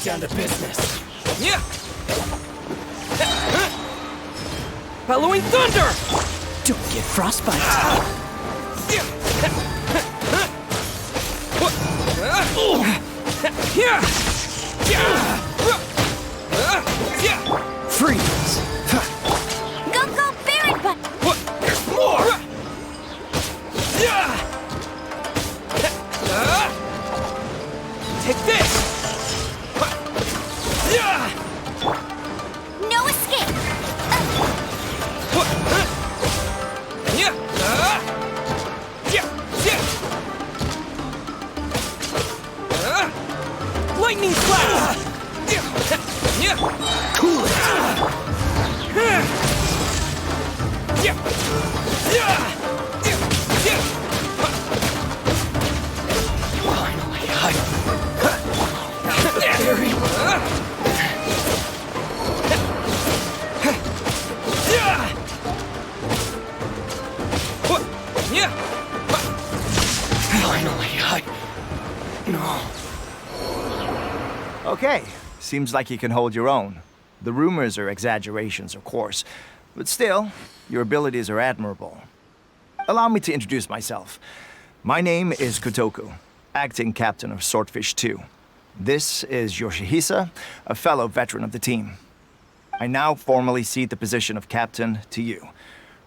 down to business. Yeah. Bellowing thunder! Don't get frostbite. Freeze! Go, Baron Butt! There's more! Take this! No escape! Lightning flash! Cool it! Finally, No. Okay, seems like you can hold your own. The rumors are exaggerations, of course, but still, your abilities are admirable. Allow me to introduce myself. My name is Kotoku, acting captain of Swordfish II. This is Yoshihisa, a fellow veteran of the team. I now formally cede the position of captain to you.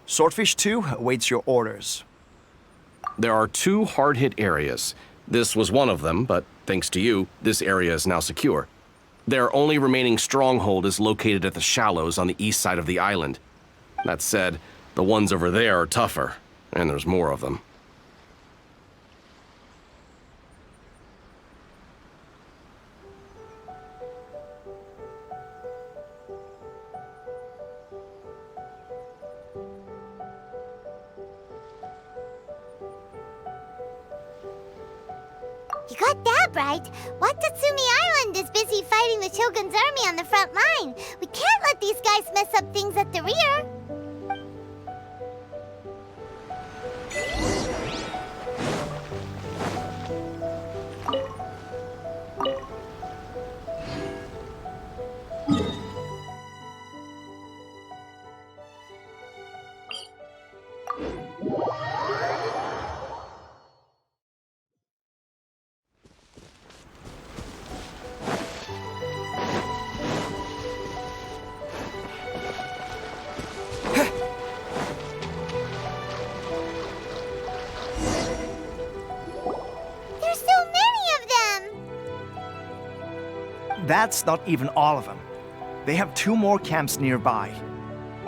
Swordfish II awaits your orders. There are 2 hard-hit areas. This was one of them, but thanks to you, this area is now secure. Their only remaining stronghold is located at the shallows on the east side of the island. That said, the ones over there are tougher, and there's more of them. You got that right. Watasumi Island is busy fighting the Shogun's army on the front line. We can't let these guys mess up things at the rear. That's not even all of them. They have 2 more camps nearby.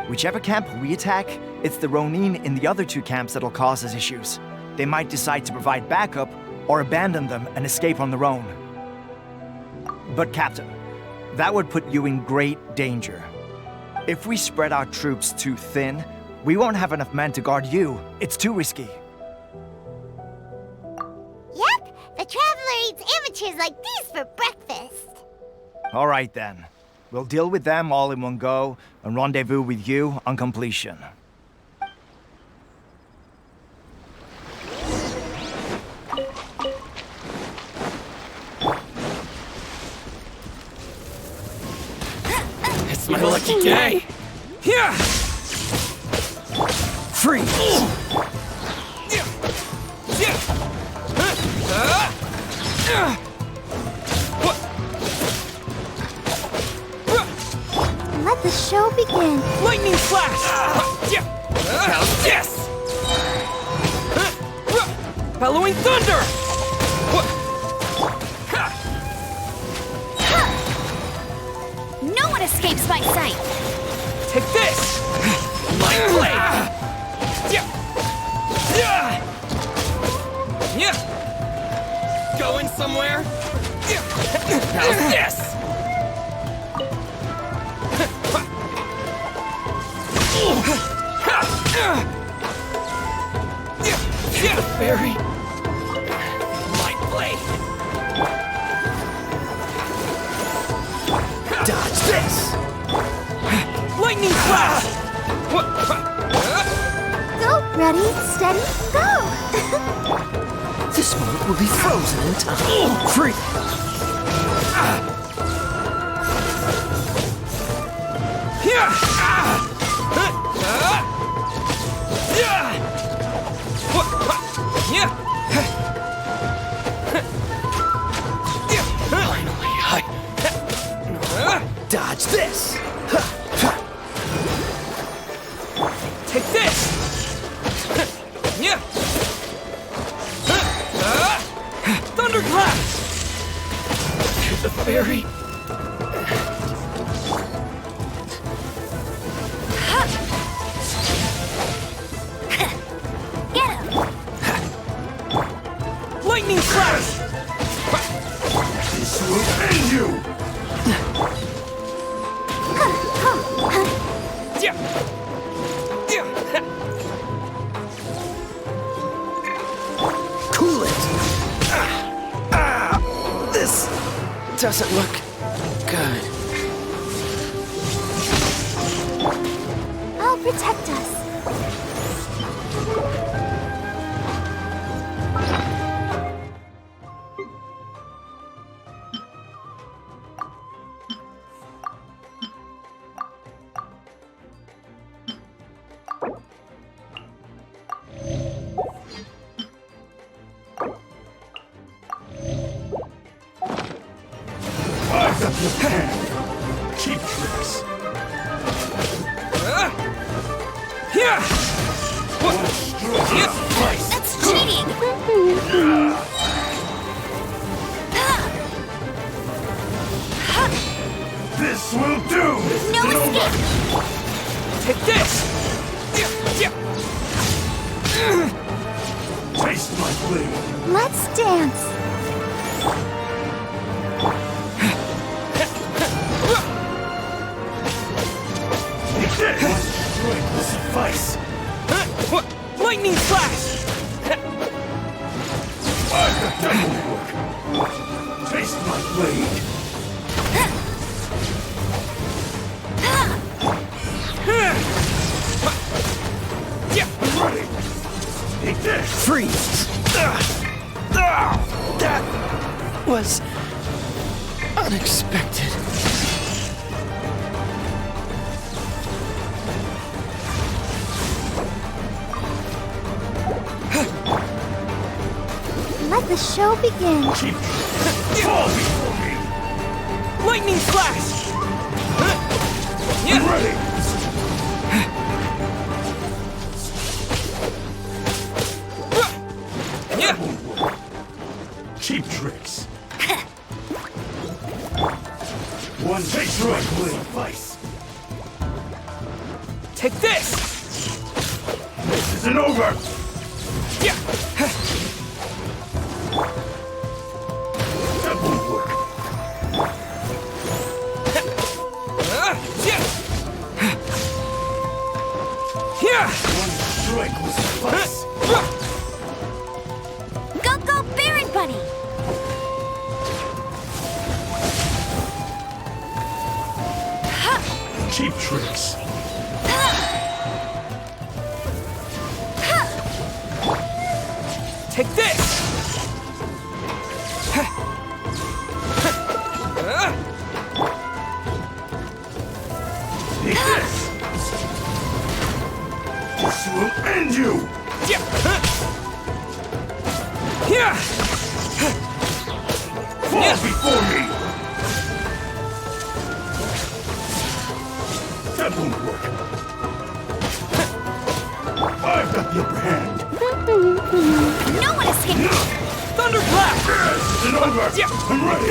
Whichever camp we attack, it's the Ronin in the other 2 camps that'll cause us issues. They might decide to provide backup or abandon them and escape on their own. But Captain, that would put you in great danger. If we spread our troops too thin, we won't have enough men to guard you. It's too risky. Yep, the Traveler eats amateurs like these for breakfast. All right then. We'll deal with them all in one go and rendezvous with you on completion. It's my lucky day! Yeah! Freeze! Let the show begin. Lightning flash! How's this? Bellowing thunder! No one escapes my sight. Take this! My blade! Going somewhere? How's this? The fairy! My blade! Dodge this! Lightning flash! Go, ready, steady, go! This moment will be frozen in time. Free! Dodge this! Take this! Thunderclap! To the fairy! Get him! Lightning slash! This will end you! Cool it! This doesn't look good. I'll protect us. I've got your plan! Cheap tricks! That's cheating! This will do! No escape! Take this! Taste my blade! Let's dance! One strike will suffice! Lightning slash! I've got double work! Taste my blade! Ready! Take this! Freeze! That was unexpected. Let the show begin. Cheap fall before me! Lightning slash! Ready! Cheap tricks! One takes right blade vice! Take this! This isn't over! That won't work! One strike will suffice! Go, Baron Bunny! Cheap tricks! Take this! Take this! This will end you! Fall before me! That won't work! I've got the upper hand! No one escaped! Thunderclap! This isn't over! I'm ready!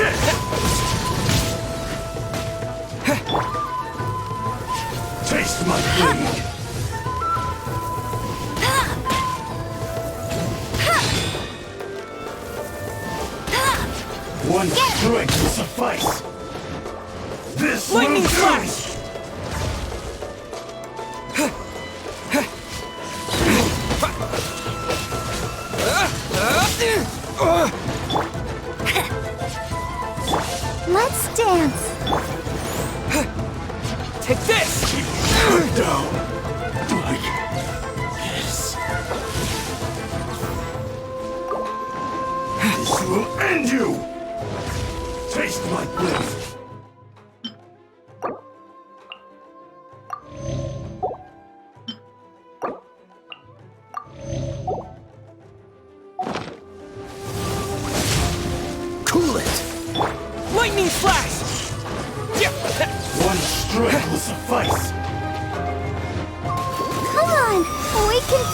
Taste my blade! One strike will suffice! This Lightning will do! slash! Let's dance! Take this! Keep down! Like this. This will end you! Taste my blade!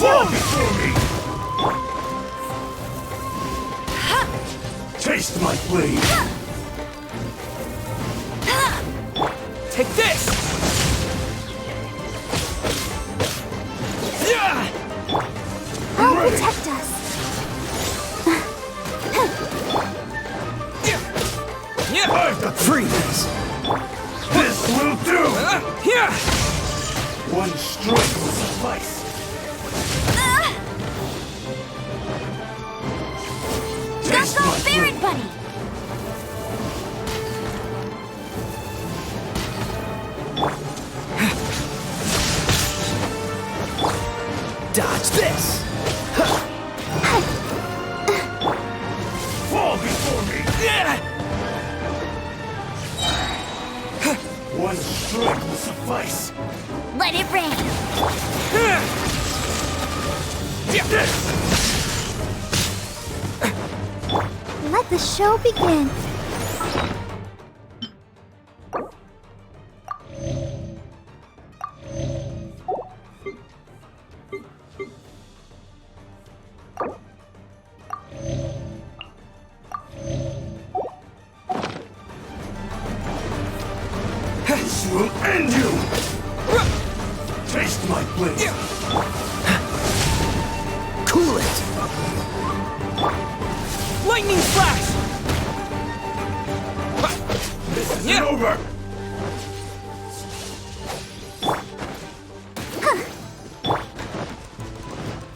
Fall before me! Taste my blade! Take this! I'll protect us. I've got Freeze! this will do! Here! One stroke will suffice. Taste Go, my Barret blade! Bunny! Dodge this! Fall before me! One strike will suffice. Let it rain! Let the show begin. This will end you! Taste my blade! Cool it! Lightning flash! This isn't over!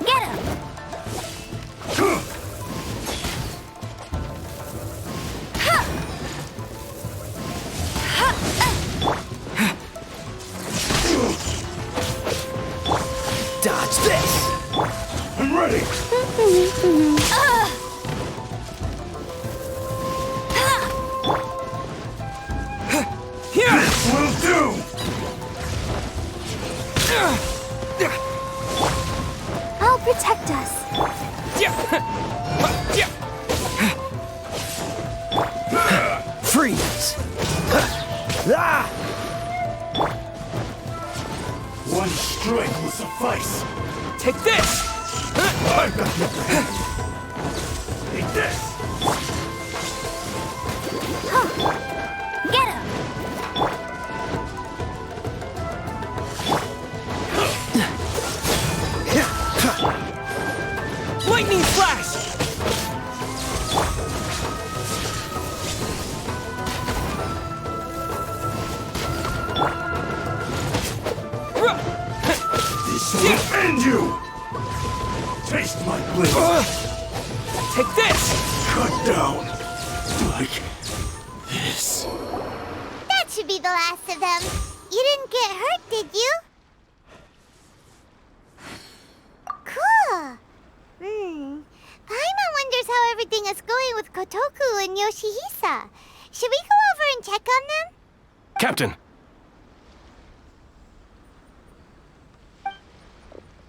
Get him! Dodge this! I'm ready! Here! This will do! I'll protect us. Freeze! Ah! One strike will suffice. Take this! I've got the upper hand. Take this! Get him! Lightning flash! This will end you! Taste my blade! Take this! Cut down! Like this. That should be the last of them. You didn't get hurt, did you? Cool. Paimon wonders how everything is going with Kotoku and Yoshihisa. Should we go over and check on them? Captain!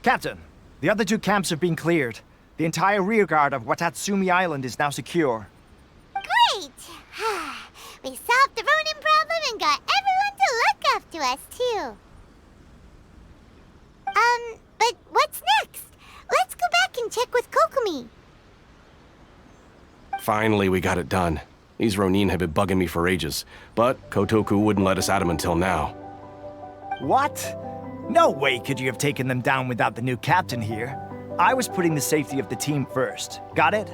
Captain, the other two camps have been cleared. The entire rearguard of Watasumi Island is now secure. Great! We solved the Ronin problem and got everyone to look after us, too. But what's next? Let's go back and check with Kokomi. Finally, we got it done. These Ronin have been bugging me for ages, but Kotoku wouldn't let us at them until now. What? No way could you have taken them down without the new captain here. I was putting the safety of the team first. Got it?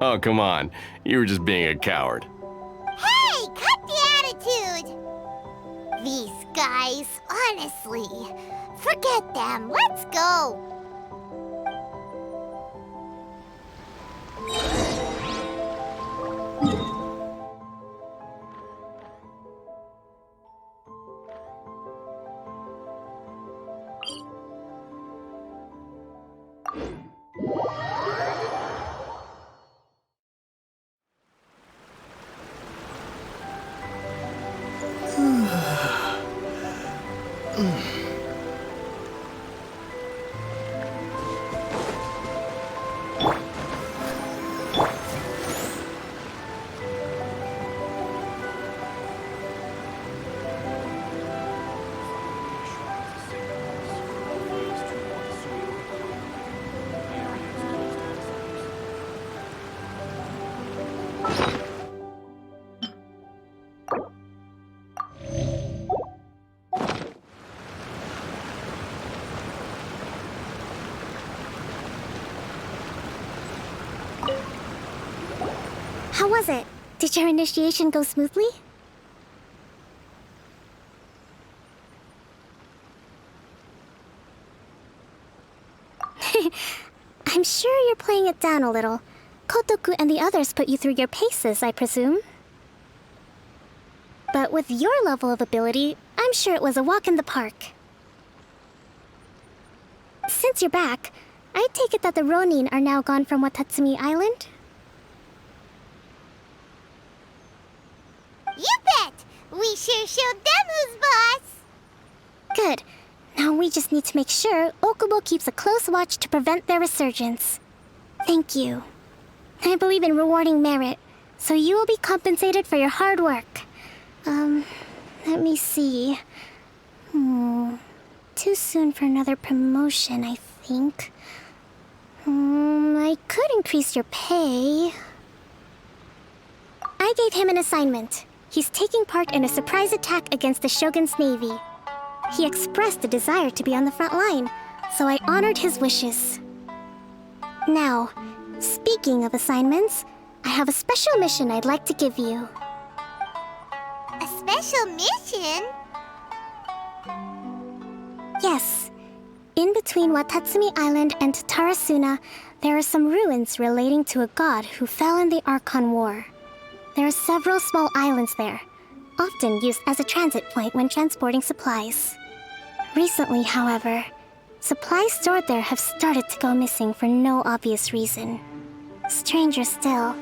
Oh, come on. You were just being a coward. Hey, cut the attitude! These guys, honestly. Forget them. Let's go. How was it? Did your initiation go smoothly? I'm sure you're playing it down a little. Kotoku and the others put you through your paces, I presume. But with your level of ability, I'm sure it was a walk in the park. Since you're back, I take it that the Ronin are now gone from Watasumi Island? You bet! We sure showed them who's boss! Good. Now we just need to make sure Okubo keeps a close watch to prevent their resurgence. Thank you. I believe in rewarding merit, so you will be compensated for your hard work. Let me see. Too soon for another promotion, I think. I could increase your pay. I gave him an assignment. He's taking part in a surprise attack against the Shogun's navy. He expressed a desire to be on the front line, so I honored his wishes. Now, speaking of assignments, I have a special mission I'd like to give you. A special mission? Yes. In between Watatsumi Island and Tarasuna, there are some ruins relating to a god who fell in the Archon War. There are several small islands there, often used as a transit point when transporting supplies. Recently, however, supplies stored there have started to go missing for no obvious reason. Stranger still,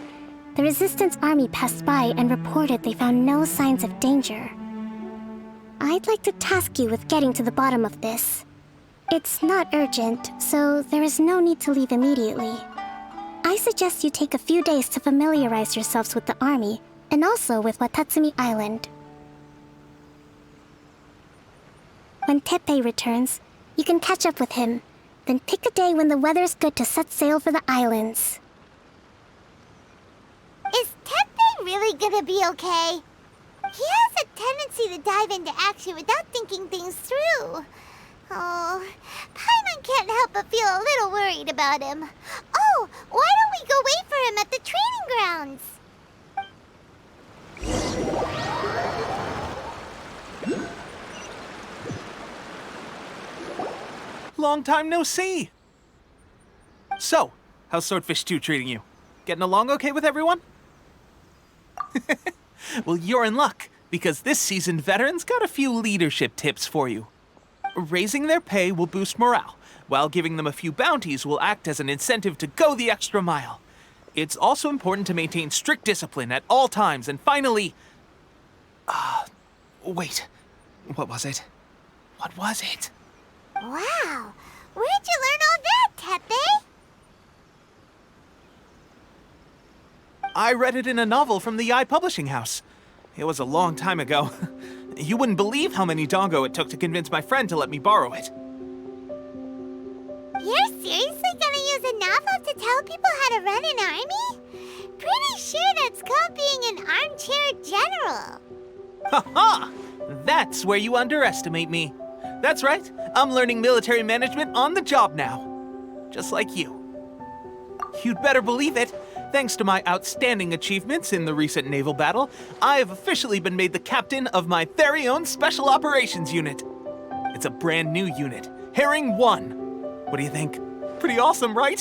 the Resistance army passed by and reported they found no signs of danger. I'd like to task you with getting to the bottom of this. It's not urgent, so there is no need to leave immediately. I suggest you take a few days to familiarize yourselves with the army, and also with Watatsumi Island. When Teppei returns, you can catch up with him, then pick a day when the weather's good to set sail for the islands. Is Teppei really gonna be okay? He has a tendency to dive into action without thinking things through. Oh, Paimon can't help but feel a little worried about him. Oh, why don't we go wait for him at the training grounds? Long time no see! So, how's Swordfish II treating you? Getting along okay with everyone? Well, you're in luck, because this seasoned veteran's got a few leadership tips for you. Raising their pay will boost morale, while giving them a few bounties will act as an incentive to go the extra mile. It's also important to maintain strict discipline at all times, and finally... wait. What was it? What was it? Wow, where'd you learn all that, Teppei? I read it in a novel from the Yae Publishing House. It was a long time ago. You wouldn't believe how many dongo it took to convince my friend to let me borrow it. You're seriously gonna use a novel to tell people how to run an army? Pretty sure that's called being an armchair general. Ha-ha! That's where you underestimate me. That's right, I'm learning military management on the job now. Just like you. You'd better believe it. Thanks to my outstanding achievements in the recent naval battle, I have officially been made the captain of my very own Special Operations Unit. It's a brand new unit, Herring 1. What do you think? Pretty awesome, right?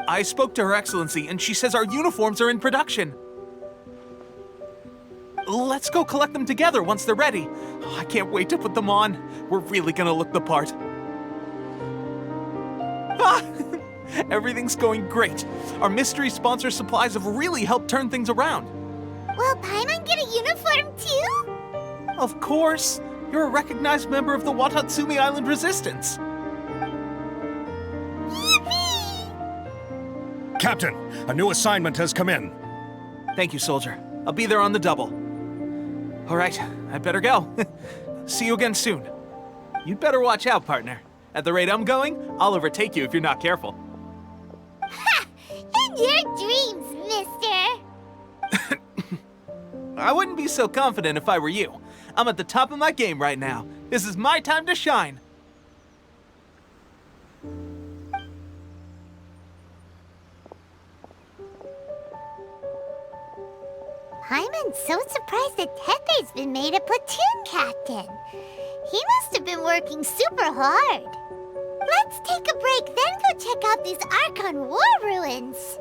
I spoke to Her Excellency, and she says our uniforms are in production. Let's go collect them together once they're ready. Oh, I can't wait to put them on. We're really gonna look the part. Ah! Everything's going great. Our mystery sponsor supplies have really helped turn things around. Will Paimon get a uniform too? Of course. You're a recognized member of the Watasumi Island Resistance. Yippee! Captain, a new assignment has come in. Thank you, soldier. I'll be there on the double. All right, I better go. See you again soon. You'd better watch out, partner. At the rate I'm going, I'll overtake you if you're not careful. Ha! In your dreams, mister! I wouldn't be so confident if I were you. I'm at the top of my game right now. This is my time to shine. Paimon's so surprised that Tepe's been made a platoon captain. He must have been working super hard. Let's take a break, then go check out these Archon War ruins.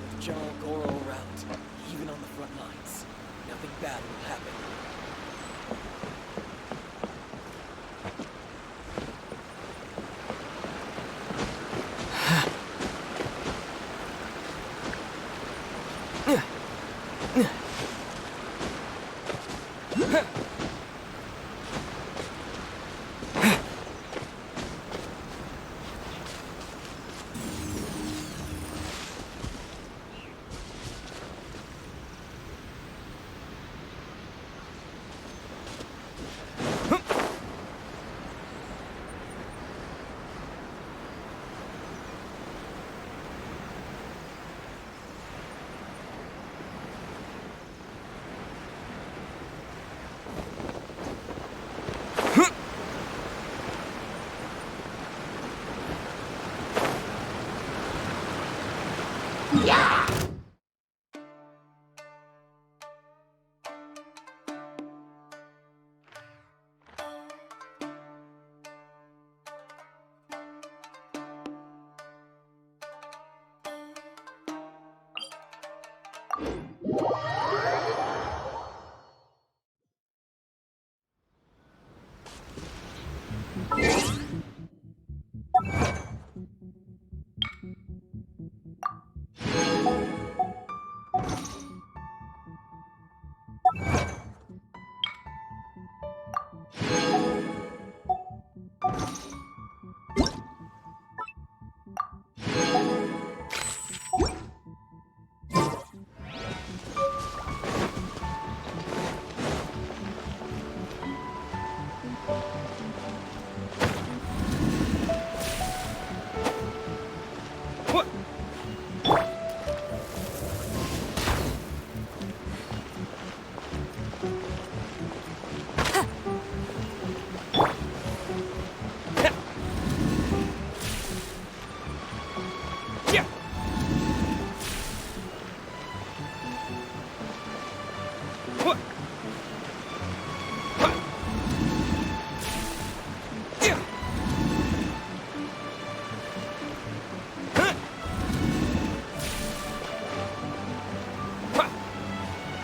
With General Goru around, even on the front lines, nothing bad will happen.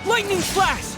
Lightning Slash!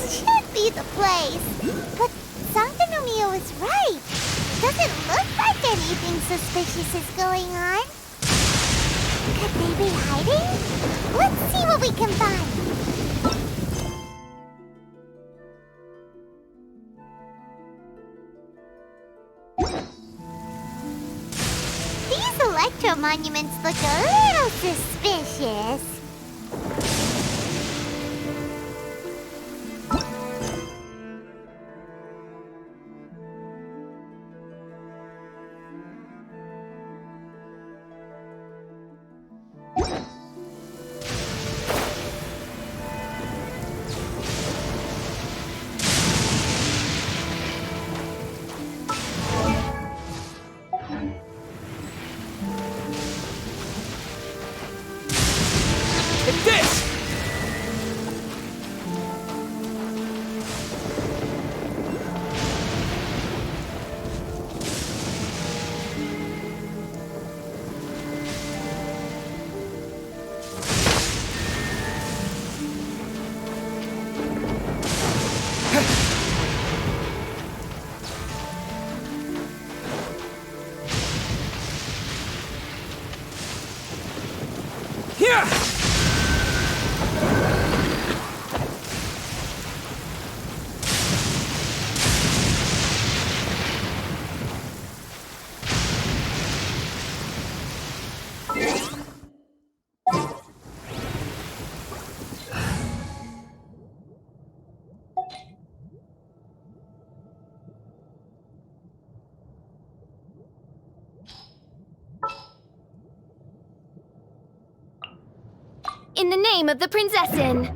This should be the place. But Sangonamiya was right. Doesn't look like anything suspicious is going on. Could they be hiding? Let's see what we can find. These electro monuments look a little suspicious. Take this! Here! In the name of the Prinzessin!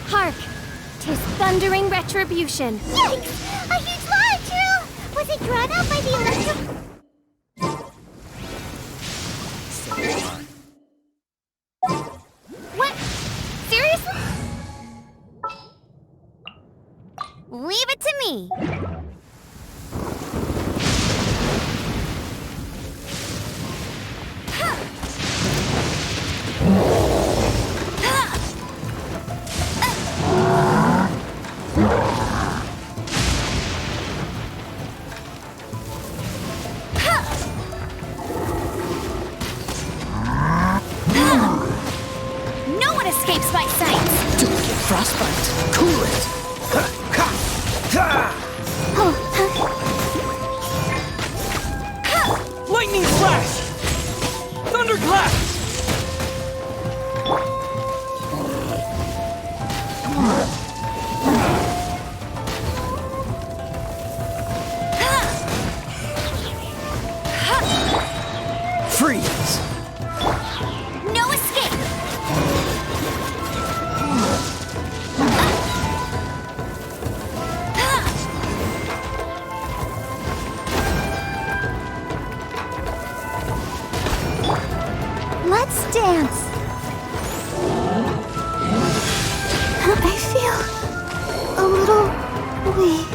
Hark! 'Tis thundering retribution! Yikes! A huge large! Was it drawn out by the electro... What? Seriously? Leave it to me! No one escapes my sight! Don't get frostbite. Cool it. Lightning flash! Thunderclap! Freeze! No escape! Let's dance. I feel a little weak.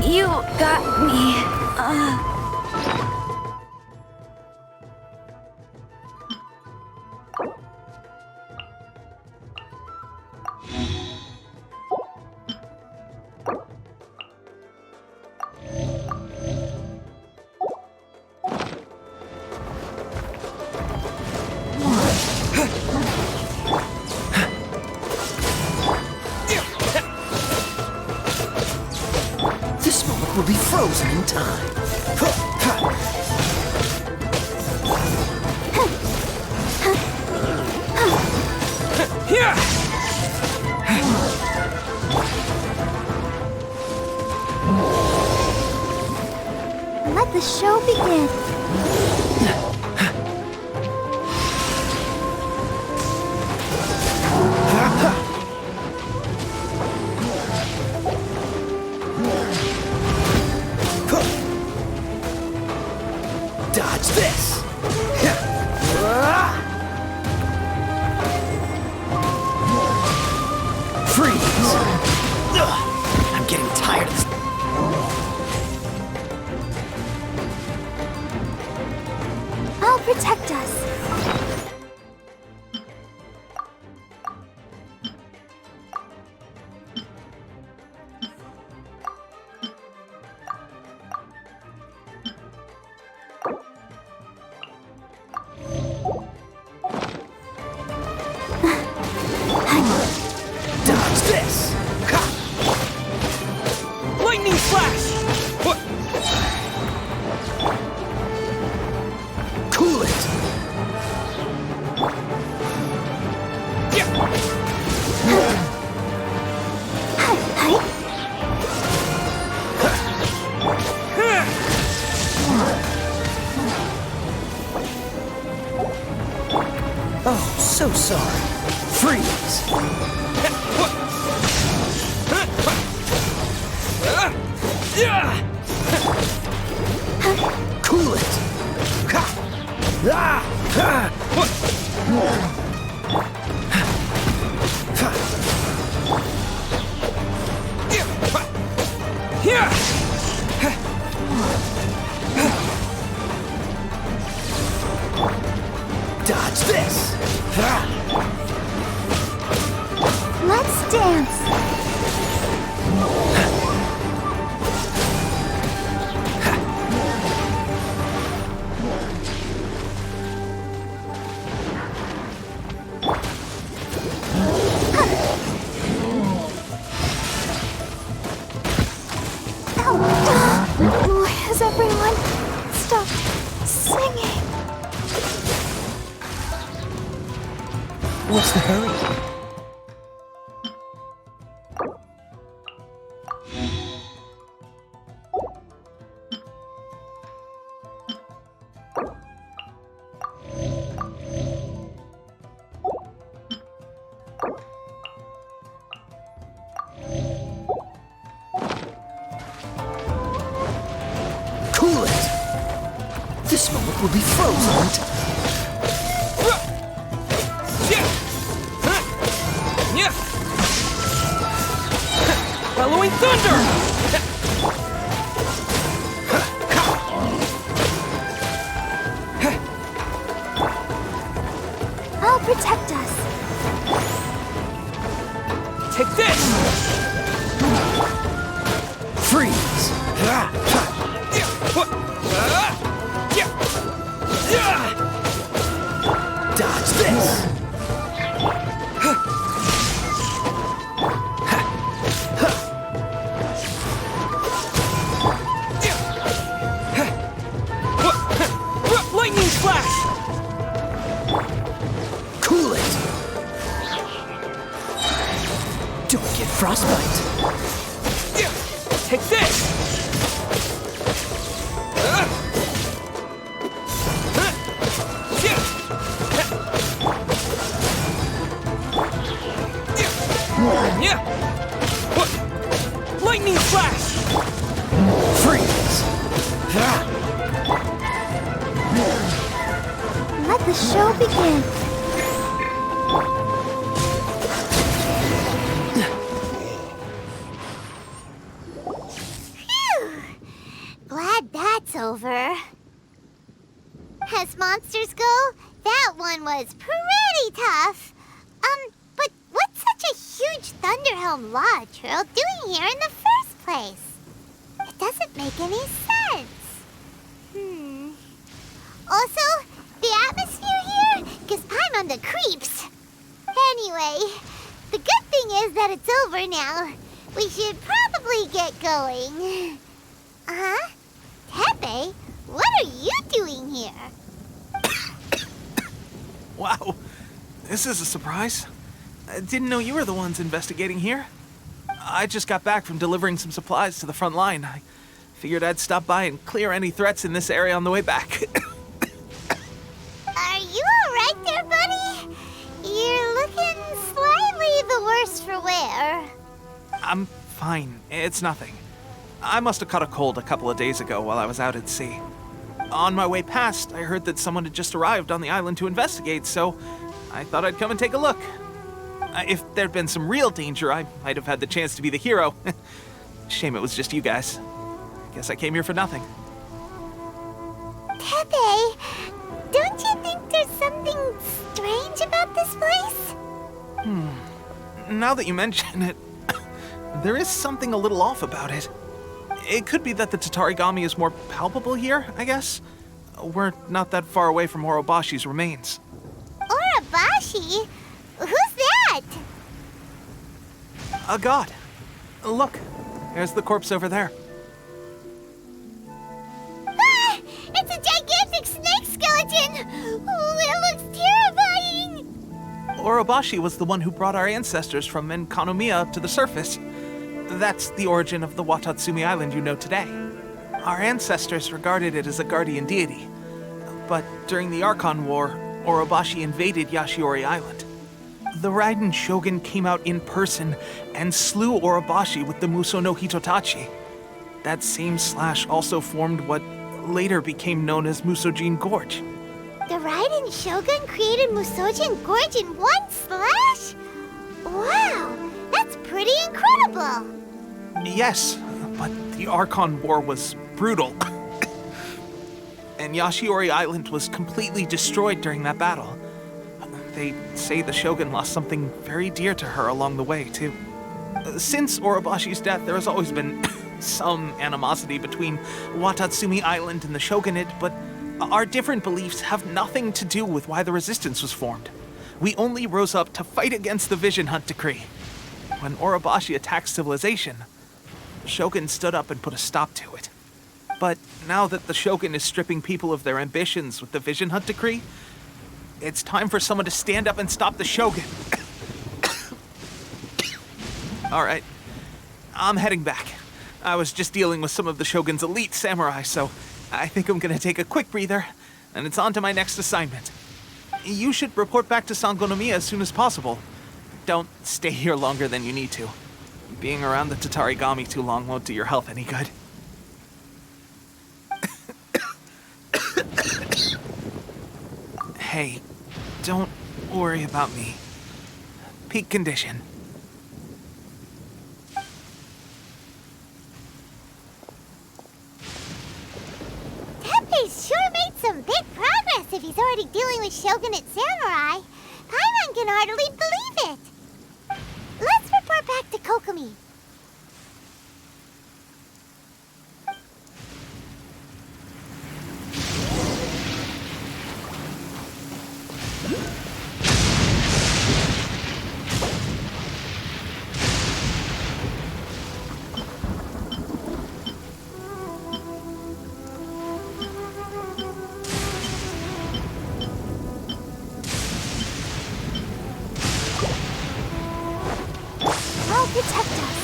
You got me. This moment will be frozen in time. Here! Let the show begin. Dodge this! Freeze! Ugh, I'm getting tired of this. I'll protect us. Dodge this! Ha! Lightning flash! What? Cool it! Oh, so sorry. Freeze! Cool it! Dodge this! Let's dance. Why has everyone stopped singing? What's the hurry? Cool it! This moment will be frozen in time. Bellowing thunder! I'll protect us. Take this! Freeze! Dodge this! Lightning flash! Cool it! Don't get frostbite! Take this! Lightning flash! Freeze! Let the show begin. Glad that's over. As monsters go, that one was pretty tough. But what's such a huge Thunderhelm Law Trail doing here in the first place? It doesn't make any sense. Also, the atmosphere here gives I'm on the creeps. Anyway, the good thing is that it's over now. We should probably get going. Tepe, what are you doing here? Wow, this is a surprise. I didn't know you were the ones investigating here. I just got back from delivering some supplies to the front line. I figured I'd stop by and clear any threats in this area on the way back. Are you alright there, buddy? You're looking slightly the worse for wear. I'm fine. It's nothing. I must have caught a cold a couple of days ago while I was out at sea. On my way past, I heard that someone had just arrived on the island to investigate, so I thought I'd come and take a look. If there'd been some real danger, I might have had the chance to be the hero. Shame it was just you guys. Guess I came here for nothing. Tepe, don't you think there's something strange about this place? Now that you mention it, there is something a little off about it. It could be that the Tatarigami is more palpable here, I guess. We're not that far away from Orobashi's remains. Orobashi? Who's that? A god. Look, there's the corpse over there. Ah! It's a gigantic snake skeleton! Oh, it looks terrifying! Orobashi was the one who brought our ancestors from Sangonamiya to the surface. That's the origin of the Watasumi Island you know today. Our ancestors regarded it as a guardian deity. But during the Archon War, Orobashi invaded Yashiori Island. The Raiden Shogun came out in person and slew Orobashi with the Muso no Hitotachi. That same slash also formed what later became known as Musojin Gorge. The Raiden Shogun created Musojin Gorge in one slash? Wow, that's pretty incredible! Yes, but the Archon War was brutal. And Yashiori Island was completely destroyed during that battle. They say the Shogun lost something very dear to her along the way, too. Since Orobashi's death, there has always been some animosity between Watatsumi Island and the Shogunate, but our different beliefs have nothing to do with why the resistance was formed. We only rose up to fight against the Vision Hunt Decree. When Orobashi attacked civilization, the Shogun stood up and put a stop to it. But now that the Shogun is stripping people of their ambitions with the Vision Hunt Decree, it's time for someone to stand up and stop the Shogun. All right, I'm heading back. I was just dealing with some of the Shogun's elite samurai, so I think I'm gonna take a quick breather, and it's on to my next assignment. You should report back to Sangonamiya as soon as possible. Don't stay here longer than you need to. Being around the Tatarigami too long won't do your health any good. Hey, don't worry about me. Peak condition. Tepe's sure made some big progress if he's already dealing with Shogunate samurai. Paimon can hardly believe it. Let's report back to Kokomi. I'll protect us.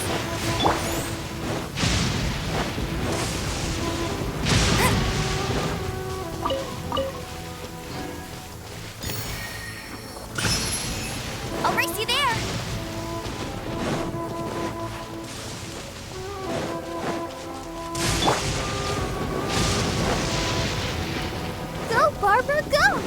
I'll race you there. Go, Barbara, go!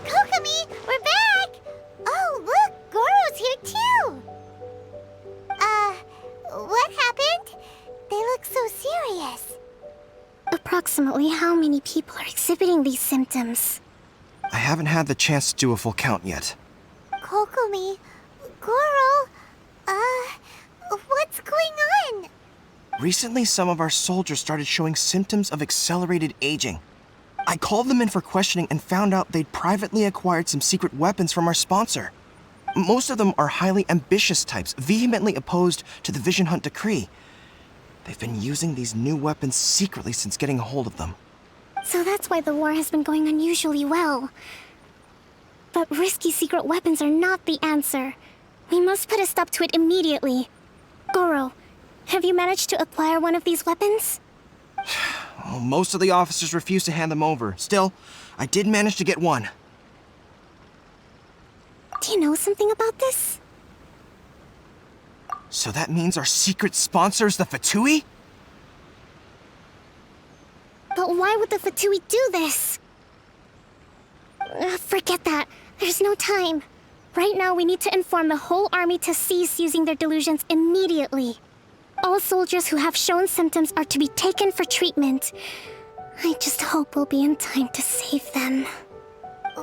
Kokomi, we're back! Oh, look, Goru's here too! What happened? They look so serious. Approximately how many people are exhibiting these symptoms? I haven't had the chance to do a full count yet. Kokomi, Goru, what's going on? Recently, some of our soldiers started showing symptoms of accelerated aging. I called them in for questioning and found out they'd privately acquired some secret weapons from our sponsor. Most of them are highly ambitious types, vehemently opposed to the Vision Hunt decree. They've been using these new weapons secretly since getting a hold of them. So that's why the war has been going unusually well. But risky secret weapons are not the answer. We must put a stop to it immediately. Goru, have you managed to acquire one of these weapons? Well, most of the officers refused to hand them over. Still, I did manage to get one. Do you know something about this? So that means our secret sponsor is the Fatui? But why would the Fatui do this? Forget that. There's no time. Right now, we need to inform the whole army to cease using their delusions immediately. All soldiers who have shown symptoms are to be taken for treatment. I just hope we'll be in time to save them.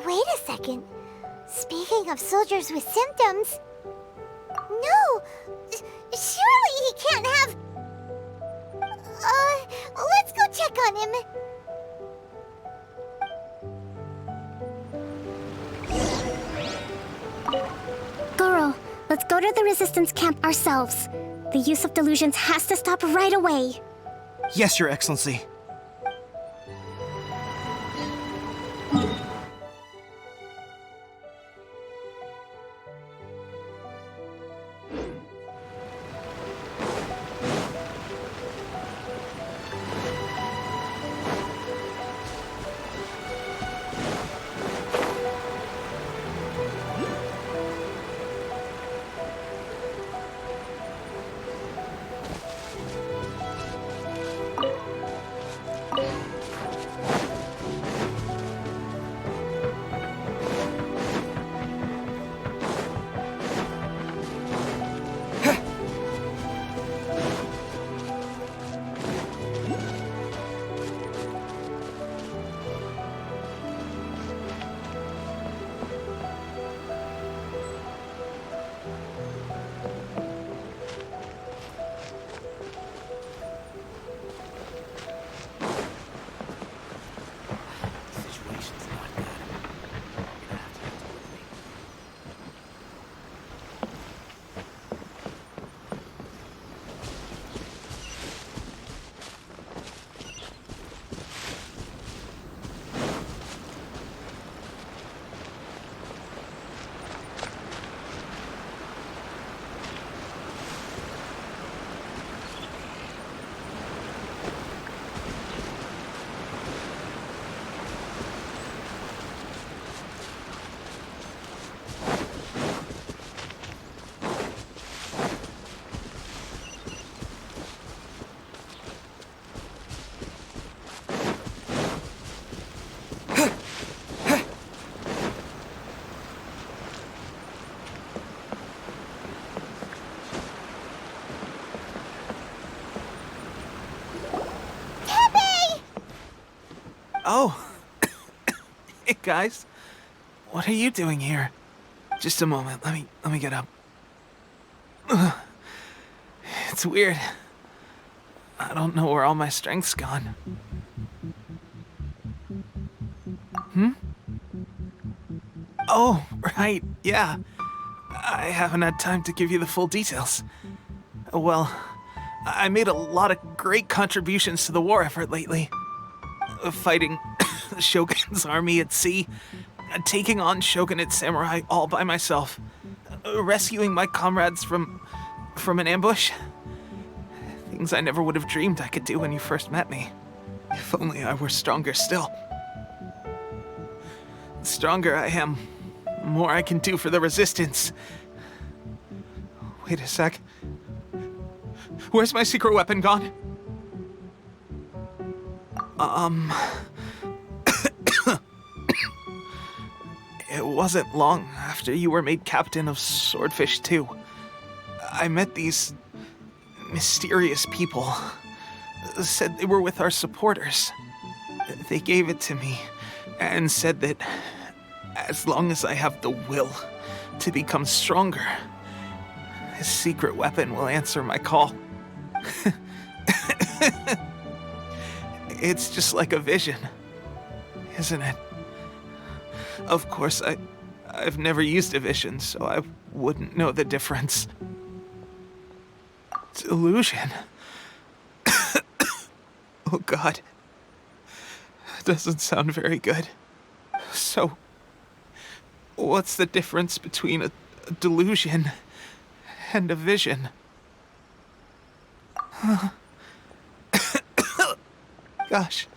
Wait a second. Speaking of soldiers with symptoms... No! Surely he can't have... let's go check on him. Goru, let's go to the resistance camp ourselves. The use of delusions has to stop right away. Yes, Your Excellency. Situation's not good. You're gonna have to help with me. Oh. Hey, guys. What are you doing here? Just a moment. Let me get up. Ugh. It's weird. I don't know where all my strength's gone. Oh, right. Yeah. I haven't had time to give you the full details. Well, I made a lot of great contributions to the war effort lately. Fighting the Shogun's army at sea, taking on Shogunate samurai all by myself, rescuing my comrades from an ambush. Things I never would have dreamed I could do when you first met me. If only I were stronger still. The stronger I am, the more I can do for the Resistance. Wait a sec. Where's my secret weapon gone? It wasn't long after you were made captain of Swordfish II. I met these mysterious people. Said they were with our supporters. They gave it to me and said that as long as I have the will to become stronger, his secret weapon will answer my call. It's just like a vision, isn't it? Of course, I've never used a vision, so I wouldn't know the difference. Delusion. Oh God. Doesn't sound very good. So, what's the difference between a delusion and a vision? Gosh.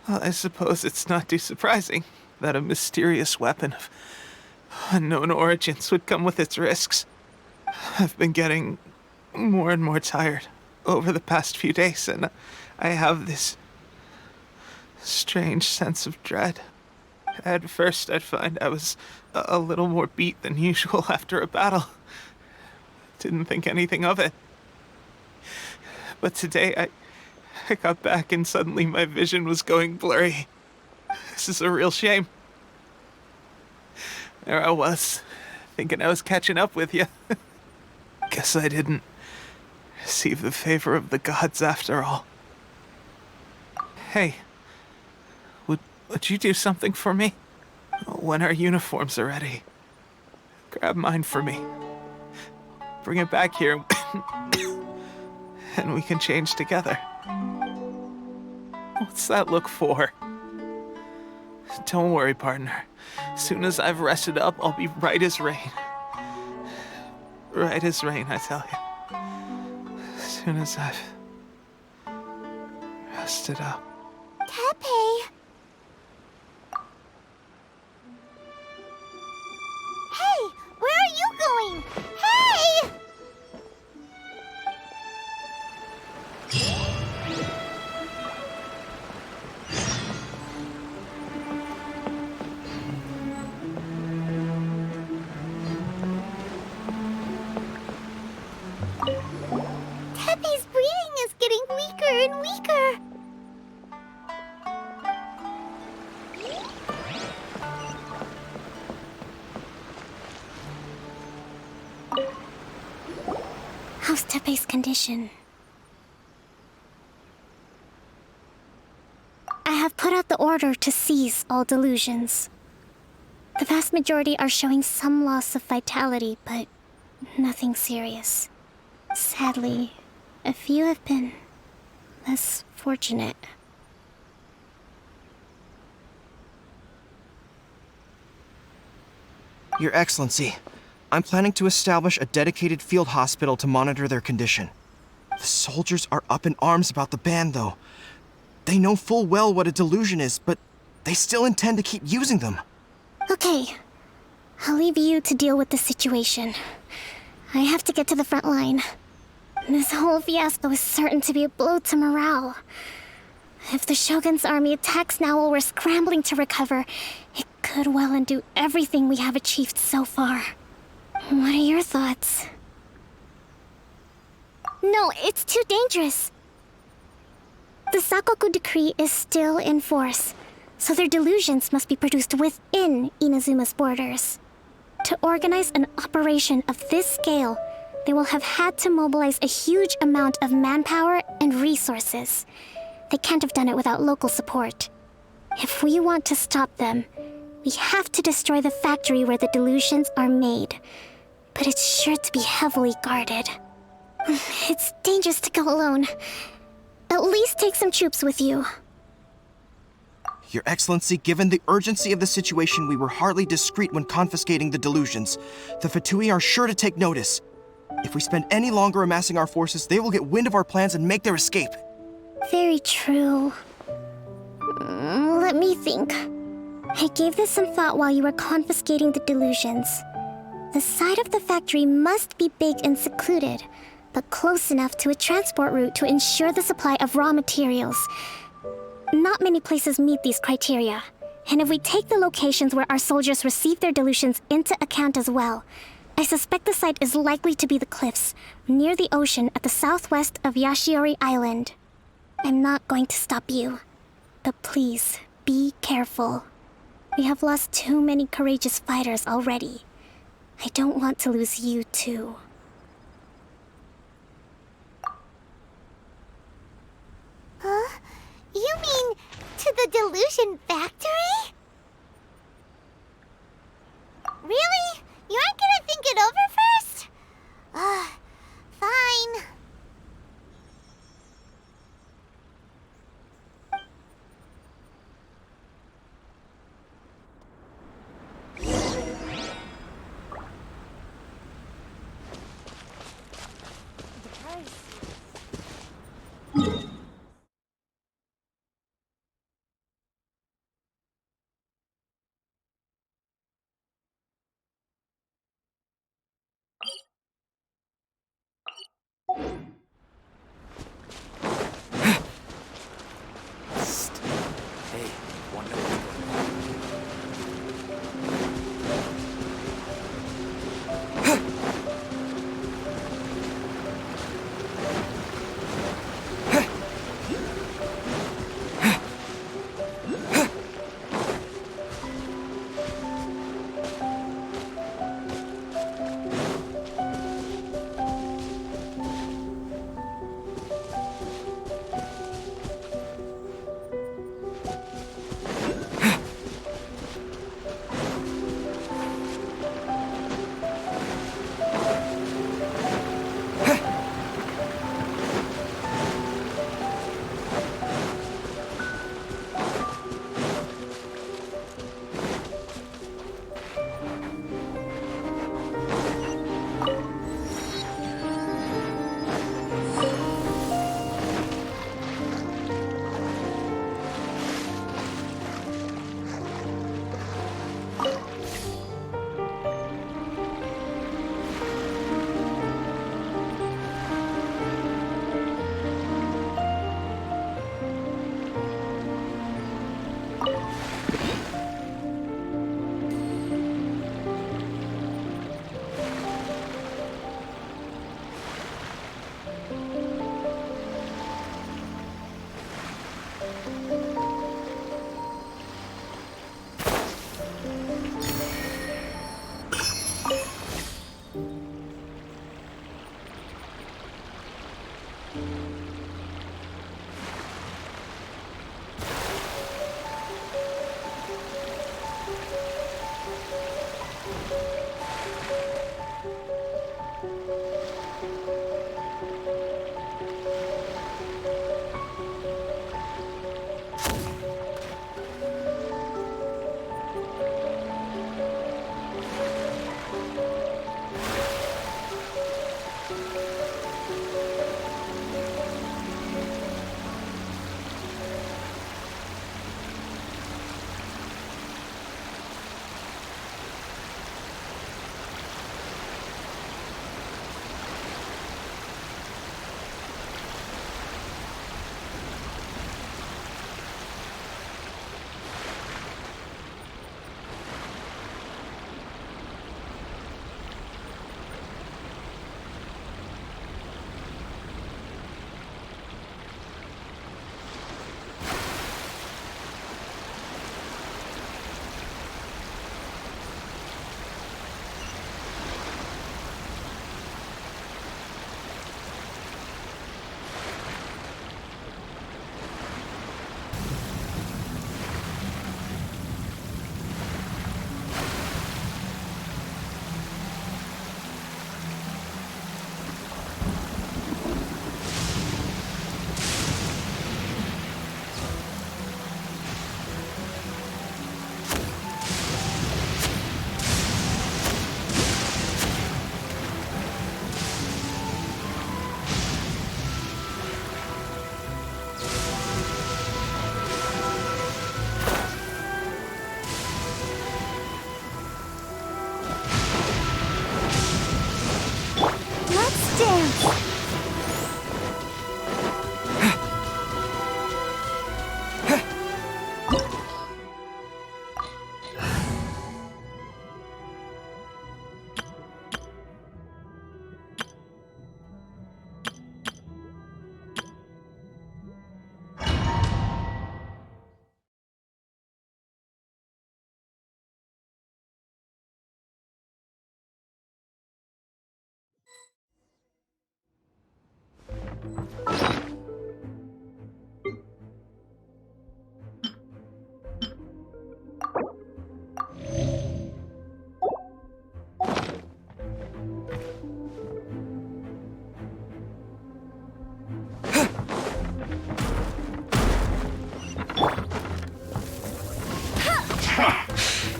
Well, I suppose it's not too surprising that a mysterious weapon of unknown origins would come with its risks. I've been getting more and more tired over the past few days, and I have this strange sense of dread. At first, I'd find I was a little more beat than usual after a battle. Didn't think anything of it. But today, I got back and suddenly my vision was going blurry. This is a real shame. There I was, thinking I was catching up with you. Guess I didn't receive the favor of the gods after all. Hey, would you do something for me? When our uniforms are ready, grab mine for me. Bring it back here, and we can change together. What's that look for? Don't worry, partner. As soon as I've rested up, I'll be right as rain. Right as rain, I tell you. As soon as I've rested up. Tepe! Hey! Where are you going? Hey! Tepe's breathing is getting weaker and weaker. How's Tepe's condition? I have put out the order to seize all delusions. The vast majority are showing some loss of vitality, but nothing serious. Sadly, a few have been less fortunate. Your Excellency, I'm planning to establish a dedicated field hospital to monitor their condition. The soldiers are up in arms about the ban, though. They know full well what a delusion is, but they still intend to keep using them. Okay, I'll leave you to deal with the situation. I have to get to the front line. This whole fiasco is certain to be a blow to morale. If the Shogun's army attacks now while we're scrambling to recover, it could well undo everything we have achieved so far. What are your thoughts? No, it's too dangerous. The Sakoku decree is still in force, so their delusions must be produced within Inazuma's borders. To organize an operation of this scale, they will have had to mobilize a huge amount of manpower and resources. They can't have done it without local support. If we want to stop them, we have to destroy the factory where the delusions are made. But it's sure to be heavily guarded. It's dangerous to go alone. At least take some troops with you. Your Excellency, given the urgency of the situation, we were hardly discreet when confiscating the delusions. The Fatui are sure to take notice. If we spend any longer amassing our forces, they will get wind of our plans and make their escape. Very true. Let me think. I gave this some thought while you were confiscating the delusions. The side of the factory must be big and secluded, but close enough to a transport route to ensure the supply of raw materials. Not many places meet these criteria. And if we take the locations where our soldiers receive their delusions into account as well, I suspect the site is likely to be the cliffs, near the ocean at the southwest of Yashiori Island. I'm not going to stop you, but please, be careful. We have lost too many courageous fighters already. I don't want to lose you too. Huh? You mean to the Delusion factory? Really? You aren't gonna think it over first? Fine.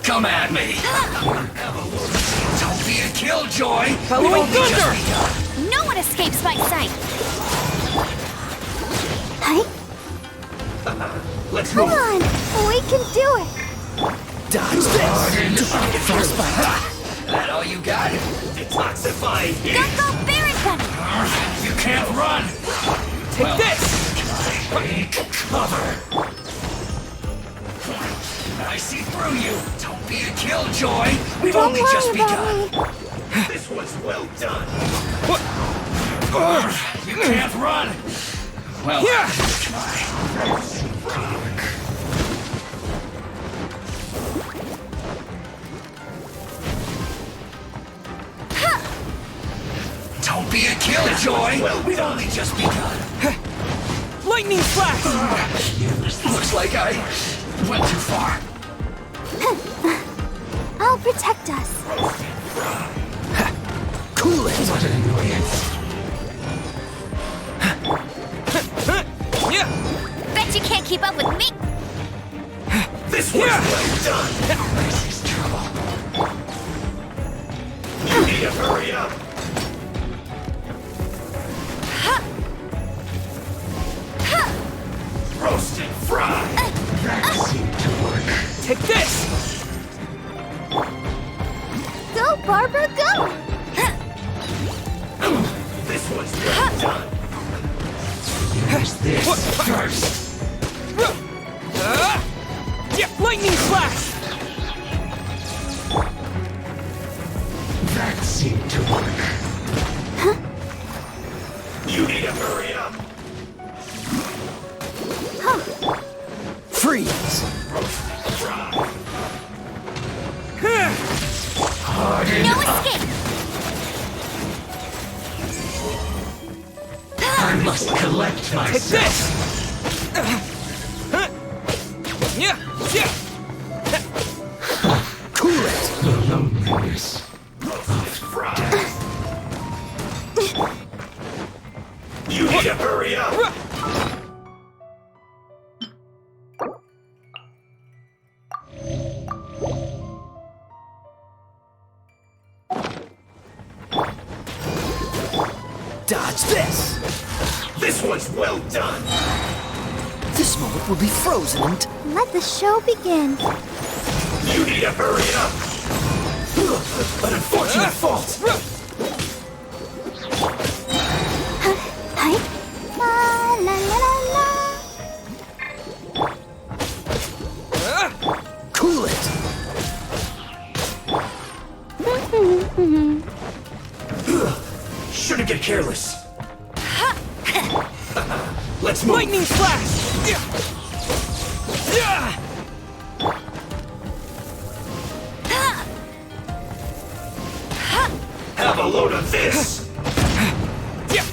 Come at me! Don't be a killjoy! Following thunder! No one escapes my sight! Hi. Let's Come move! on, we can do it. Dodge this! Frostbite! That all you got? Detoxify! Go Baron Gunny! You can't run! Take this! Take cover! I see through you! Don't be a killjoy! We've Don't only worry just about begun! me. This was well done! You can't run! Well, don't be a killjoy! We've only just begun! Lightning flash! Looks like I went too far. I'll protect us. Cool it! What an annoyance. Yeah! Bet you can't keep up with me! This was well done! This is trouble. You need to hurry up! Roast and fry! That seemed to work. Take this! Go, Barbara, go! This was well done. Use this first. Yeah, lightning flash! That seemed to work. You need to hurry up. Freeze! Hard No enough. escape! I must collect Take myself. this! Yeah! Yeah! Cool it! The loneliness of death. You need to hurry up. Dodge this! This was well done. This moment will be frozen and... Let the show begin. You need to hurry up. An unfortunate fault. Hi. La la la la la. Cool it! Shouldn't get careless. Let's move. Lightning flash! Yeah! Yeah! Have a load of this. Yeah!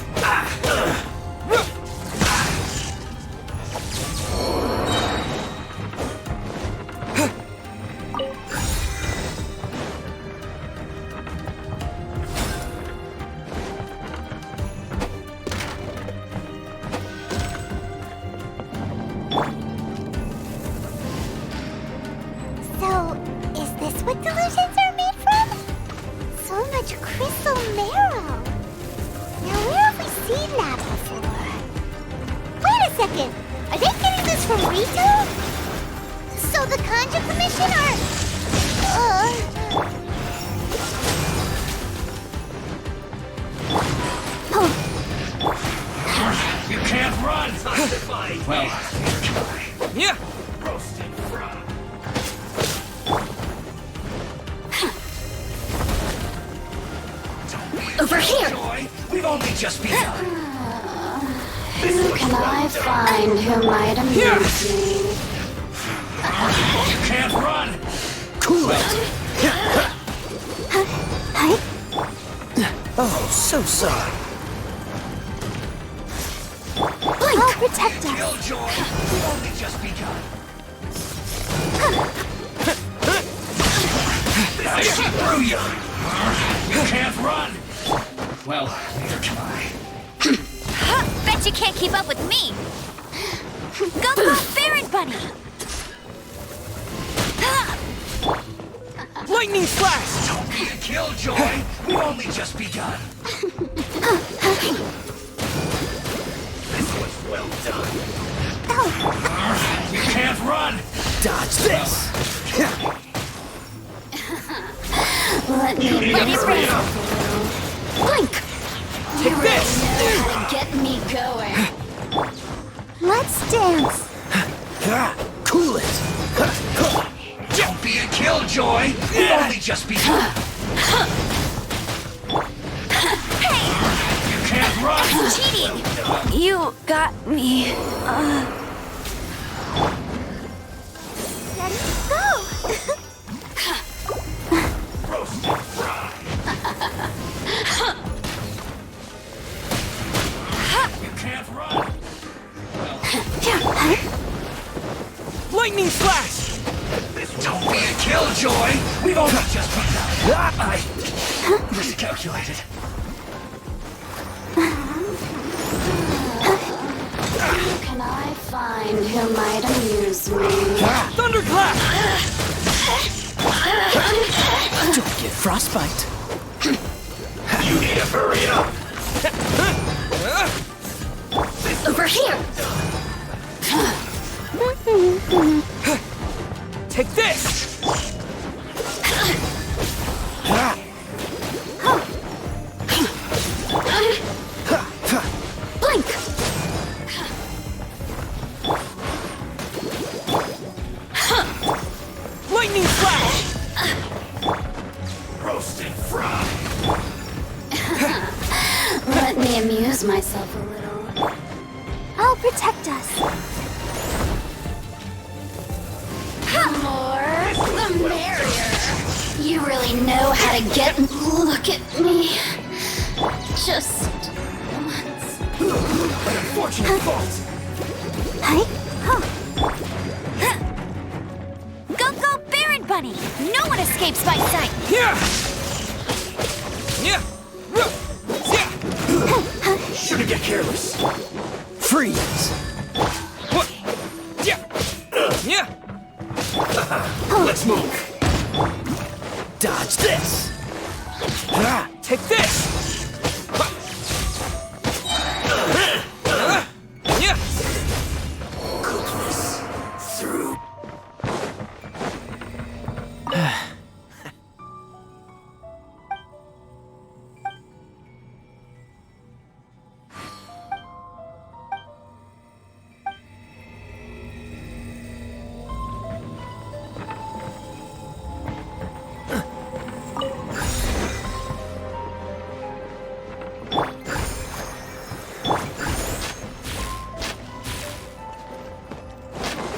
So, is this what delusions are made from? So much crystal marrow. Now, where have we seen that before? Wait a second. Are they getting this from Rito? So the Kanji Commission are... You can't run. Well, Yeah! roast and fry. Over here! Joy, we've only just begun. Who can I find who might amuse me? You can't run. Cool it! Hi. Oh, so sorry. protect us. Killjoy, we've only just begun. I see through you. You can't run. Well, neither can I. Bet you can't keep up with me. Go, Baron Bunny. Lightning Slash! Don't be a killjoy. We've only just begun. This was well done. You can't run. Dodge this! Let me hurry up. Blink! Take this! Know how to get me going. Let's dance. Cool it! Don't be a killjoy. We've only just begun. You can't run. Cheating. You got me. Ready? Go! Roast and fry. You can't run. Lightning Slash! Don't be a killjoy. We've only just begun. I miscalculated. Who can I find who might amuse me? Thunderclap! Don't get frostbite. You need to hurry up. Over here! Take this! Blink! Lightning Flash! Roast and fry. Let me amuse myself a little. I'll protect us. The more, the merrier. You really know how to get and look at me. Just once. An unfortunate fault. Hey? Huh. Go, Baron Bunny. No one escapes by sight. Yeah! Yeah! Yeah! Shouldn't get careless. Freeze! What? Yeah! Yeah! Let's move. Dodge this! Take this! Yeah! Goodness. Through.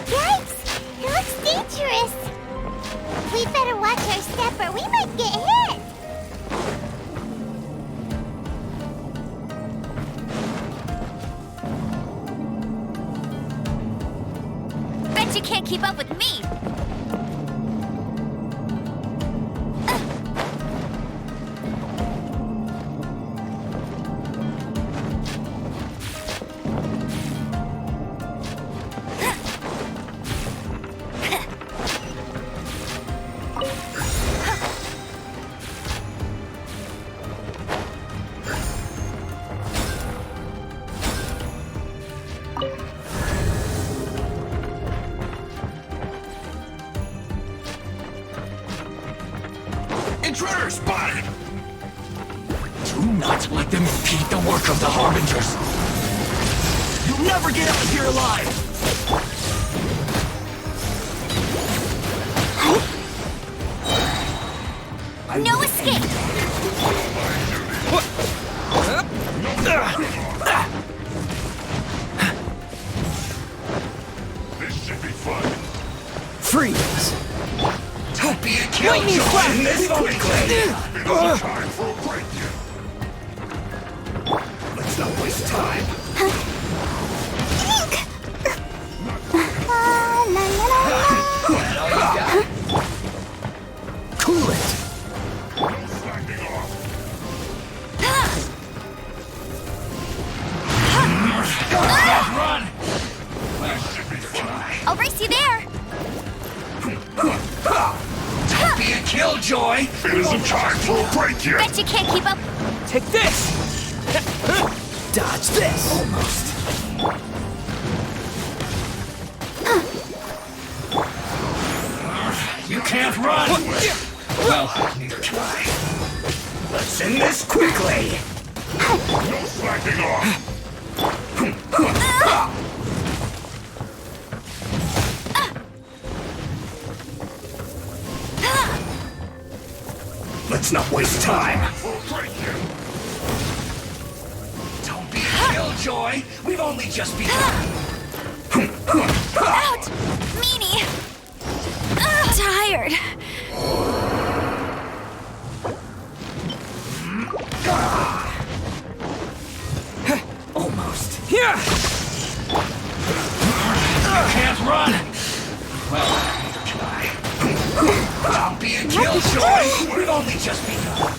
Yikes! It looks dangerous. We better watch our step or we might get hit. Bet you can't keep up with me. Intruder spotted! Do not let them impede the work of the Harbingers. You'll never get out of here alive! No escape. This should be fun. Freeze! Don't be a killjoy in this quickly! It's time for a break. Let's not waste time. killjoy! It isn't time for a break yet! Bet you can't keep up. Take this! Dodge this! Almost. You can't run! Well, neither can I. Let's end this quickly! No slacking off! Let's not waste time! Don't be a killjoy! We've only just begun! Ouch! Meanie! Tired. Almost. Here! You can't run! Well, neither can I. Don't be a killjoy! We've only just begun.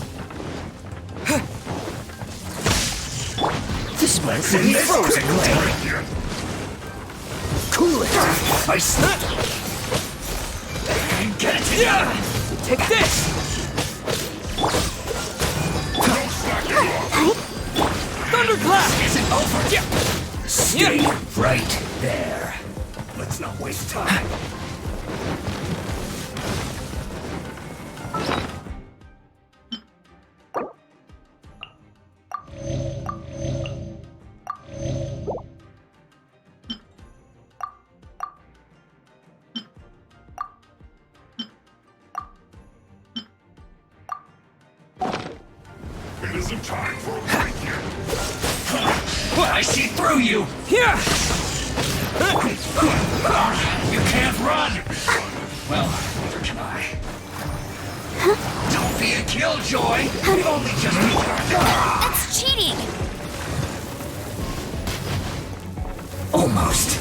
This might In be this frozen. quickly! Cool it. I snap! Get it together! Take this! Thunderclap! Isn't over! Yeah. Stay right there. Let's not waste time. It isn't time for a break yet. I see through you! Here! You can't run! Well, neither can I. Don't be a killjoy! We've only just begun. That's cheating. Almost.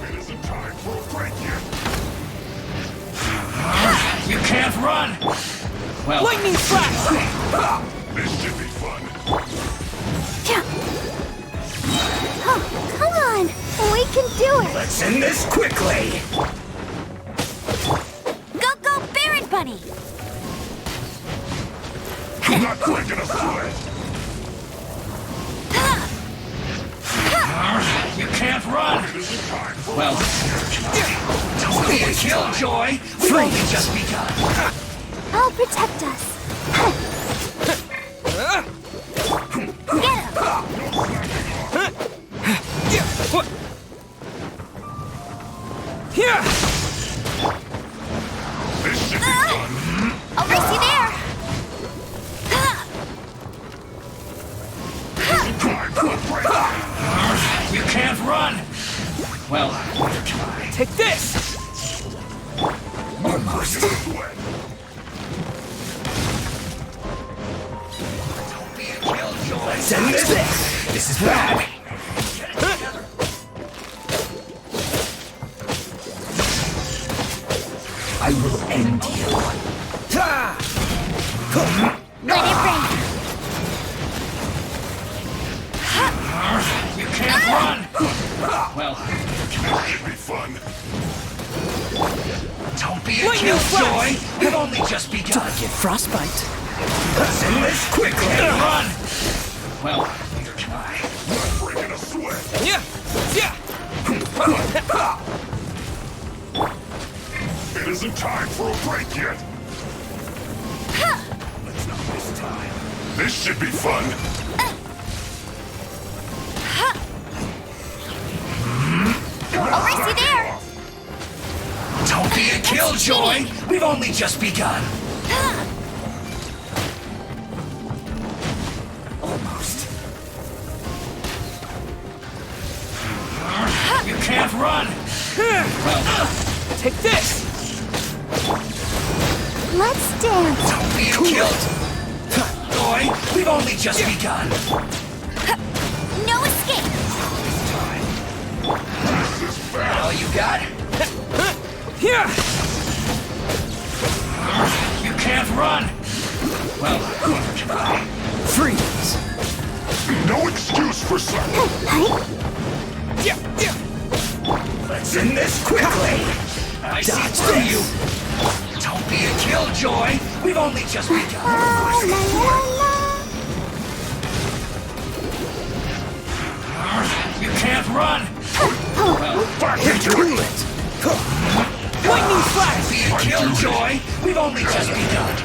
It isn't time for a break yet. You can't run! Well, Lightning flash! this should be fun. Oh, come on. We can do it. Let's end this quickly! Go, Baron Bunny. Not quick enough for it! You can't run! Well, don't be a killjoy! We've only just begun! I'll protect us. Get him. Here! This should be fun! I'll race you there. Time for a break! You can't run! Well, neither can I. Take this! Almost. Don't be a killjoy! Let's end this! This is bad! Get it together! I will end you. Let it rain. You can't run! Well, this should be fun. Don't be a Lightning killjoy! We've only just begun. Get frostbite. Let's end this quickly! Run! Well, neither can I. Not breaking a sweat. Yeah! Yeah! It isn't time for a break yet. Let's not waste time. This should be fun. I'll race you there. Don't be a killjoy! We've only just begun. Almost. You can't run! Well, Take this! Let's dance. don't be a killjoy! We've only just begun. No escape. All you got? Here! You can't run! Well, neither can I. Freeze. No excuse for slap. Let's end this quickly! I see through you! Don't be a killjoy! We've only just begun! You can't run! Well, bark into it! Lightning flash! Be a killjoy! We've only just begun!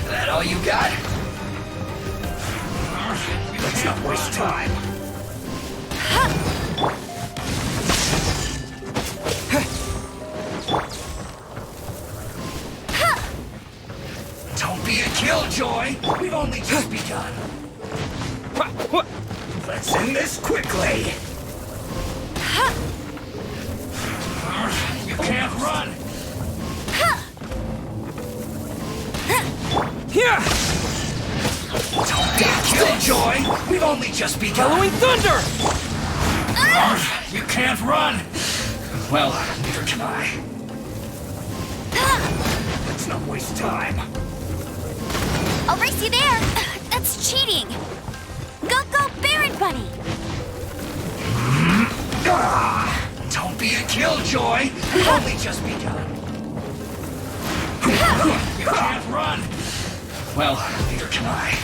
That all you got? Let's not waste time. Don't be a killjoy! We've only just begun. Let's end this quickly. You can't run. Here! Don't be a killjoy! We've only just begun. Following thunder! You can't run. Well, neither can I. Let's not waste time. I'll race you there! That's cheating! Go, Baron Bunny! Don't be a killjoy! We've only just begun. You can't run! Well, neither can I.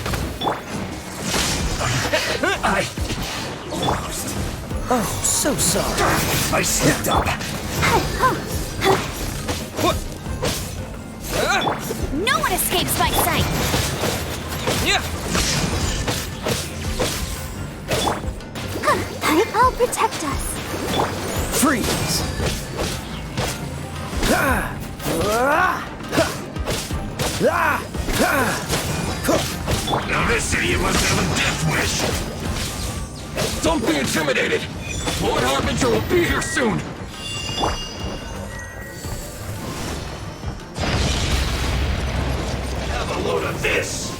Almost. Oh, so sorry. I slipped up. No one escapes my sight! I'll protect us. Freeze! Now this idiot must have a death wish. Don't be intimidated. Lord Harbinger will be here soon. Have a load of this.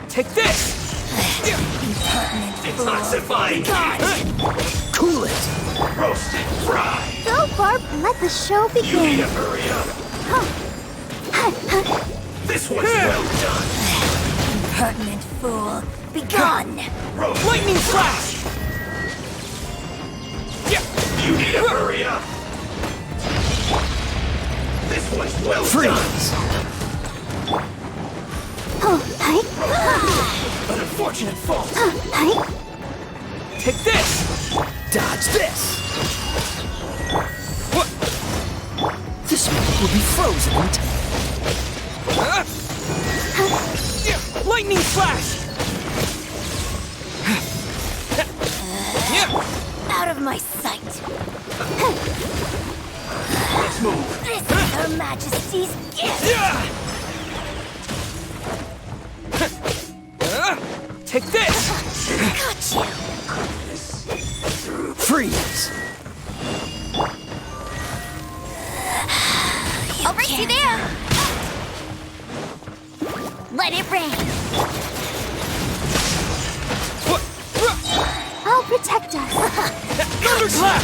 Take this! Detoxifying. Cool it! Roast it, fry. Go, Barb, and let the show You need begin. to hurry up. This one's well done. Impertinent fool! Begone! Roast Lightning it, flash! You need to hurry up. This one's well Freeze! done. An unfortunate fault. Take this! Dodge this! This moment will be frozen in time. Lightning flash! Out of my sight! Let's move. This is Her Majesty's gift! Take this! Got you! Freeze! I'll race you there! Let it rain! I'll protect us. Thunderclap!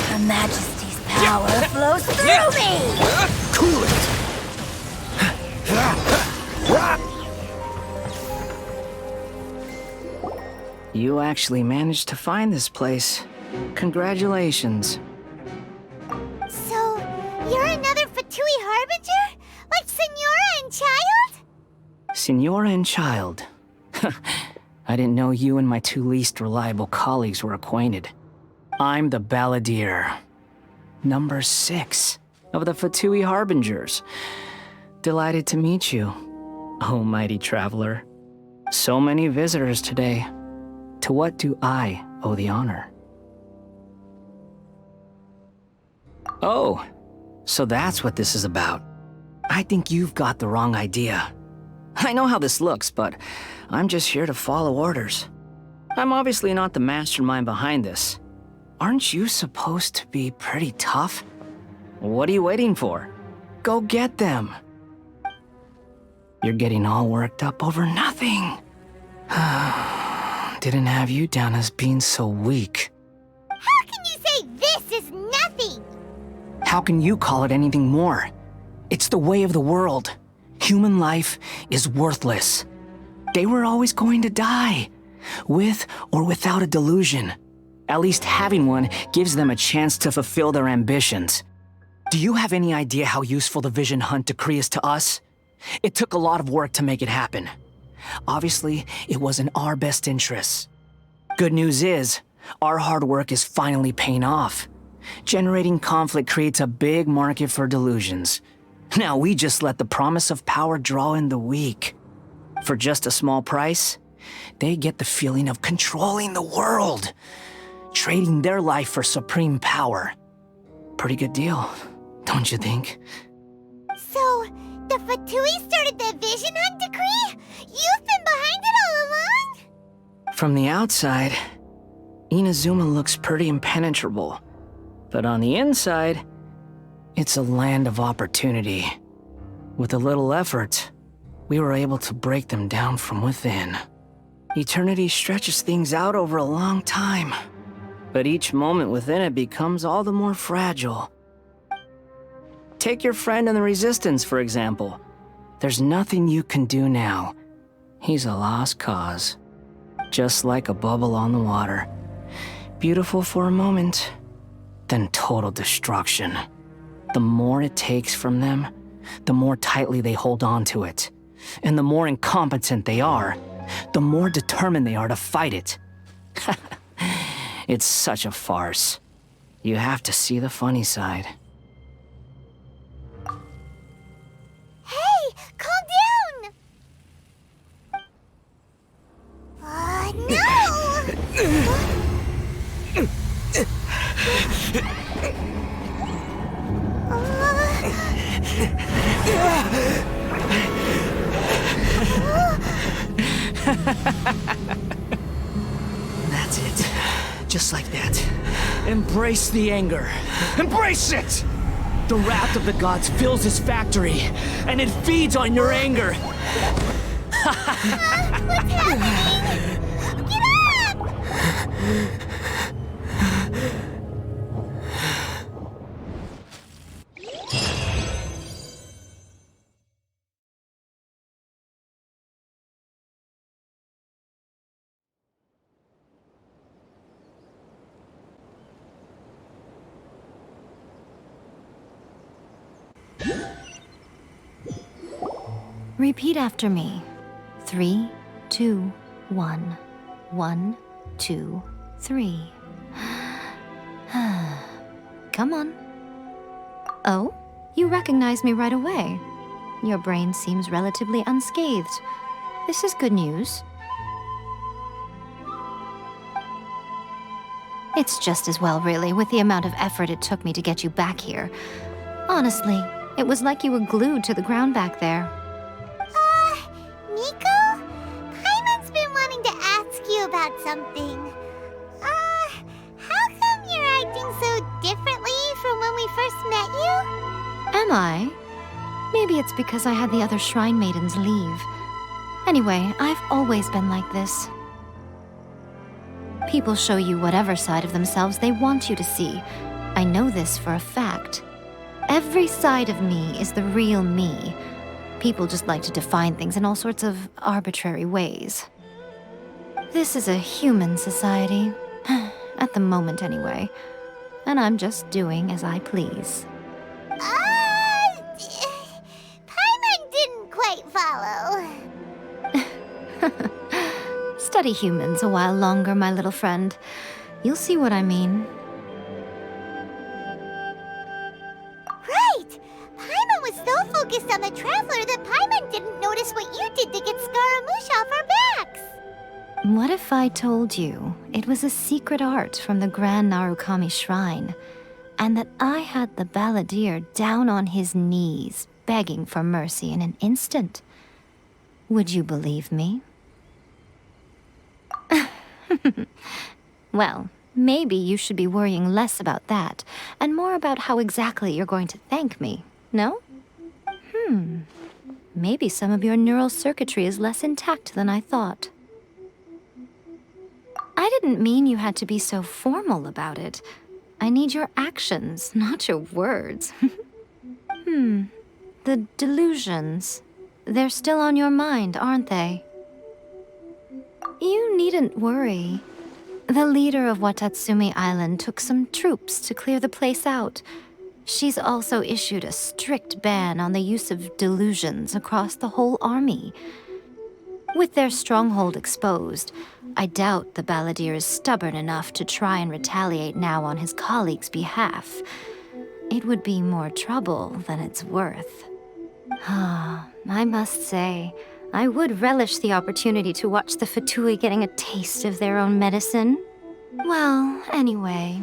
Her Majesty's power flows through me! Cool it! You actually managed to find this place. Congratulations. So, you're another Fatui Harbinger? Like Senora and Child? Senora and Child. I didn't know you and my two least reliable colleagues were acquainted. I'm the Balladeer. Number 6 of the Fatui Harbingers. Delighted to meet you, oh mighty traveler. So many visitors today. To what do I owe the honor? Oh, so that's what this is about. I think you've got the wrong idea. I know how this looks, but I'm just here to follow orders. I'm obviously not the mastermind behind this. Aren't you supposed to be pretty tough? What are you waiting for? Go get them. You're getting all worked up over nothing. Didn't have you down as being so weak. How can you say this is nothing? How can you call it anything more? It's the way of the world. Human life is worthless. They were always going to die, with or without a delusion. At least having one gives them a chance to fulfill their ambitions. Do you have any idea how useful the Vision Hunt decree is to us? It took a lot of work to make it happen. Obviously, it was in our best interests. Good news is, our hard work is finally paying off. Generating conflict creates a big market for delusions. Now we just let the promise of power draw in the weak. For just a small price, they get the feeling of controlling the world, trading their life for supreme power. Pretty good deal, don't you think? So, the Fatui started the Vision Hunt decree? You've been behind it all along? From the outside, Inazuma looks pretty impenetrable. But on the inside, it's a land of opportunity. With a little effort, we were able to break them down from within. Eternity stretches things out over a long time, but each moment within it becomes all the more fragile. Take your friend in the Resistance, for example. There's nothing you can do now. He's a lost cause. Just like a bubble on the water. Beautiful for a moment, then total destruction. The more it takes from them, the more tightly they hold on to it. And the more incompetent they are, the more determined they are to fight it. It's such a farce. You have to see the funny side. Hey, calm down! No! That's it. Just like that. Embrace the anger. Embrace it! The wrath of the gods fills this factory, and it feeds on your anger. What's happening? Get up! Repeat after me. 3, 2, 1. 1, 2, 3. Come on. Oh, you recognize me right away. Your brain seems relatively unscathed. This is good news. It's just as well, really, with the amount of effort it took me to get you back here. Honestly, it was like you were glued to the ground back there. Nico? Paimon's been wanting to ask you about something. How come you're acting so differently from when we first met you? Am I? Maybe it's because I had the other Shrine Maidens leave. Anyway, I've always been like this. People show you whatever side of themselves they want you to see. I know this for a fact. Every side of me is the real me. People just like to define things in all sorts of arbitrary ways. This is a human society. At the moment, anyway. And I'm just doing as I please. Paimon didn't quite follow. Study humans a while longer, my little friend. You'll see what I mean. Right! Paimon was so focused on the Traveler that Paimon didn't notice what you did to get Scaramouche off our backs. What if I told you it was a secret art from the Grand Narukami Shrine, and that I had the balladeer down on his knees, begging for mercy in an instant? Would you believe me? Well, maybe you should be worrying less about that, and more about how exactly you're going to thank me, no? Maybe some of your neural circuitry is less intact than I thought. I didn't mean you had to be so formal about it. I need your actions, not your words. The delusions. They're still on your mind, aren't they? You needn't worry. The leader of Watasumi Island took some troops to clear the place out. She's also issued a strict ban on the use of delusions across the whole army. With their stronghold exposed, I doubt the balladeer is stubborn enough to try and retaliate now on his colleague's behalf. It would be more trouble than it's worth. I must say, I would relish the opportunity to watch the Fatui getting a taste of their own medicine. Well, anyway,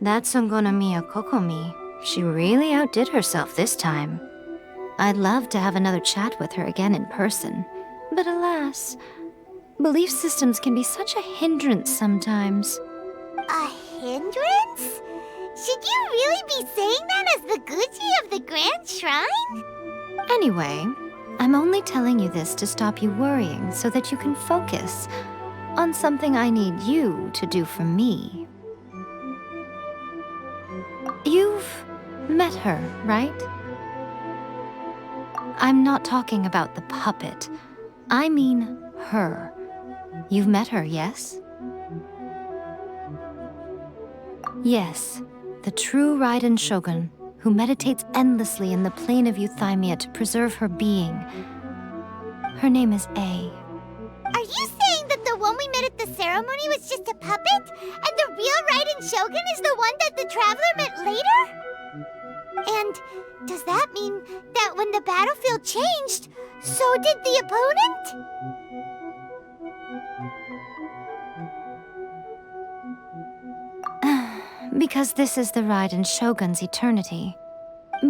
that Sangonamiya Kokomi, she really outdid herself this time. I'd love to have another chat with her again in person, but alas, belief systems can be such a hindrance sometimes. A hindrance? Should you really be saying that as the Gucci of the Grand Shrine? Anyway, I'm only telling you this to stop you worrying so that you can focus on something I need you to do for me. You've met her, right? I'm not talking about the puppet. I mean her. You've met her, yes? Yes, the true Raiden Shogun, who meditates endlessly in the plane of Euthymia to preserve her being. Her name is A. Are you saying that the one we met at the ceremony was just a puppet, and the real Raiden Shogun is the one that the Traveler met later? And does that mean that when the battlefield changed, so did the opponent? Because this is the Raiden Shogun's eternity.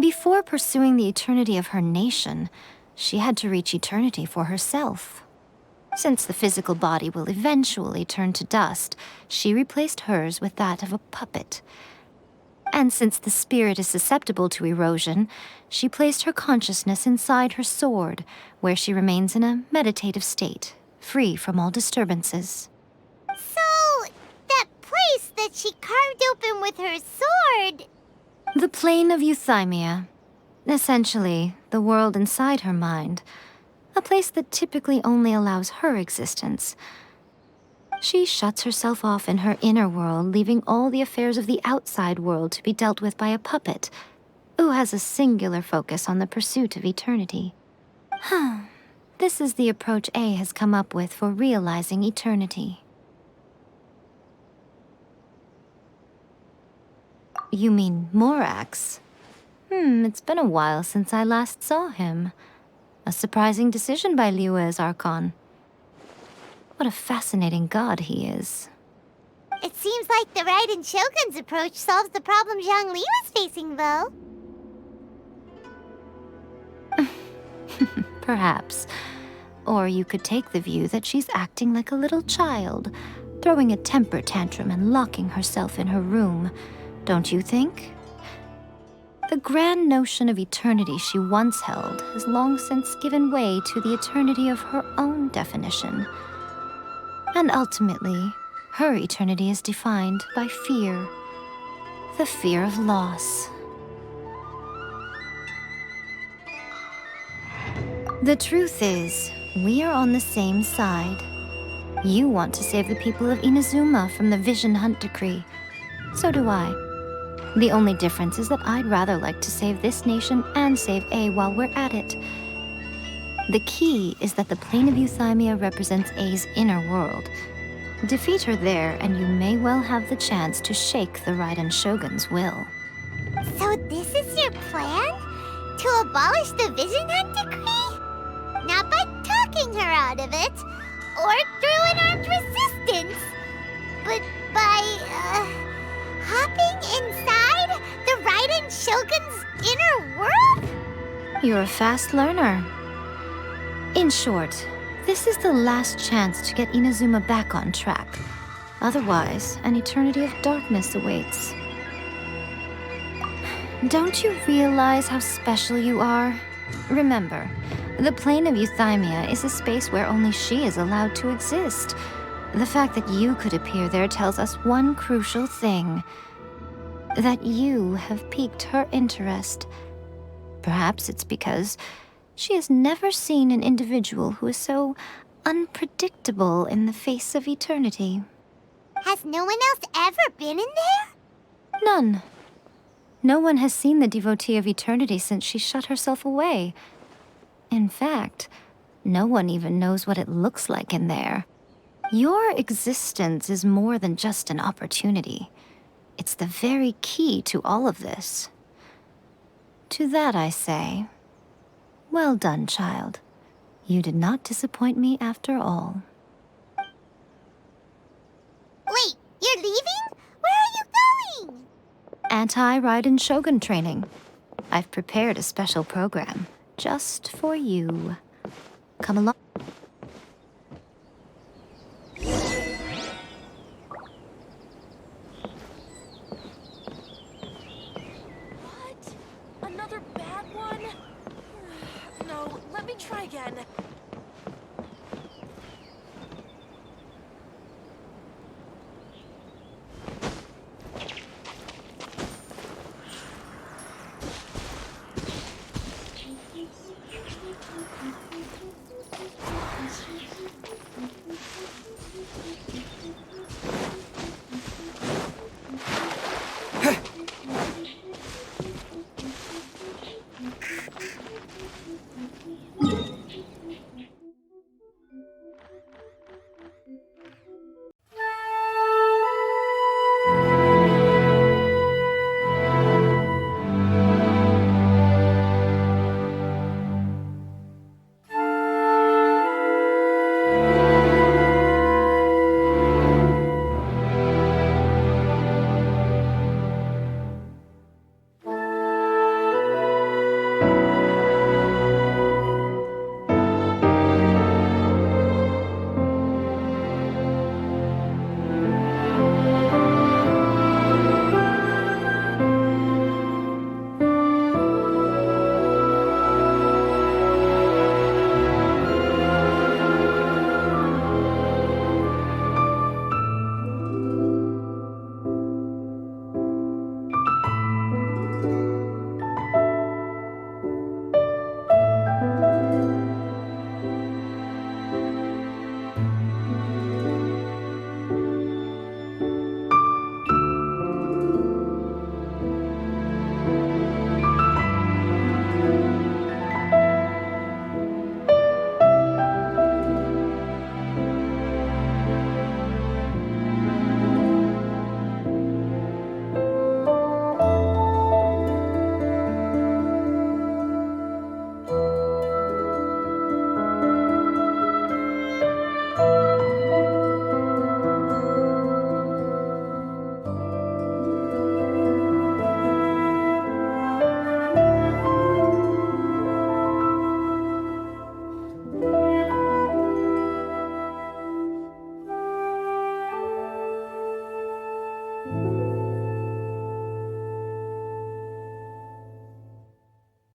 Before pursuing the eternity of her nation, she had to reach eternity for herself. Since the physical body will eventually turn to dust, she replaced hers with that of a puppet. And since the spirit is susceptible to erosion, she placed her consciousness inside her sword, where she remains in a meditative state, free from all disturbances. So, that place that she carved open with her sword... The plane of Euthymia. Essentially, the world inside her mind. A place that typically only allows her existence. She shuts herself off in her inner world, leaving all the affairs of the outside world to be dealt with by a puppet, who has a singular focus on the pursuit of eternity. This is the approach A has come up with for realizing eternity. You mean Morax? It's been a while since I last saw him. A surprising decision by Liyue's Archon. What a fascinating god he is. It seems like the Raiden Shogun's approach solves the problem Zhang Li was facing, though. Perhaps. Or you could take the view that she's acting like a little child, throwing a temper tantrum and locking herself in her room. Don't you think? The grand notion of eternity she once held has long since given way to the eternity of her own definition. And ultimately, her eternity is defined by fear. The fear of loss. The truth is, we are on the same side. You want to save the people of Inazuma from the Vision Hunt Decree. So do I. The only difference is that I'd rather like to save this nation and save A while we're at it. The key is that the plane of Euthymia represents A's inner world. Defeat her there, and you may well have the chance to shake the Raiden Shogun's will. So this is your plan? To abolish the Vision Hunt Decree? Not by talking her out of it, or through an armed resistance, but by, hopping inside the Raiden Shogun's inner world? You're a fast learner. In short, this is the last chance to get Inazuma back on track. Otherwise, an eternity of darkness awaits. Don't you realize how special you are? Remember, the plane of Euthymia is a space where only she is allowed to exist. The fact that you could appear there tells us one crucial thing. That you have piqued her interest. Perhaps it's because She has never seen an individual who is so unpredictable in the face of eternity. Has no one else ever been in there? None. No one has seen the devotee of eternity since she shut herself away. In fact, no one even knows what it looks like in there. Your existence is more than just an opportunity. It's the very key to all of this. To that I say, well done, child. You did not disappoint me after all. Wait, you're leaving? Where are you going? Anti-Raiden Shogun training. I've prepared a special program just for you. Come along.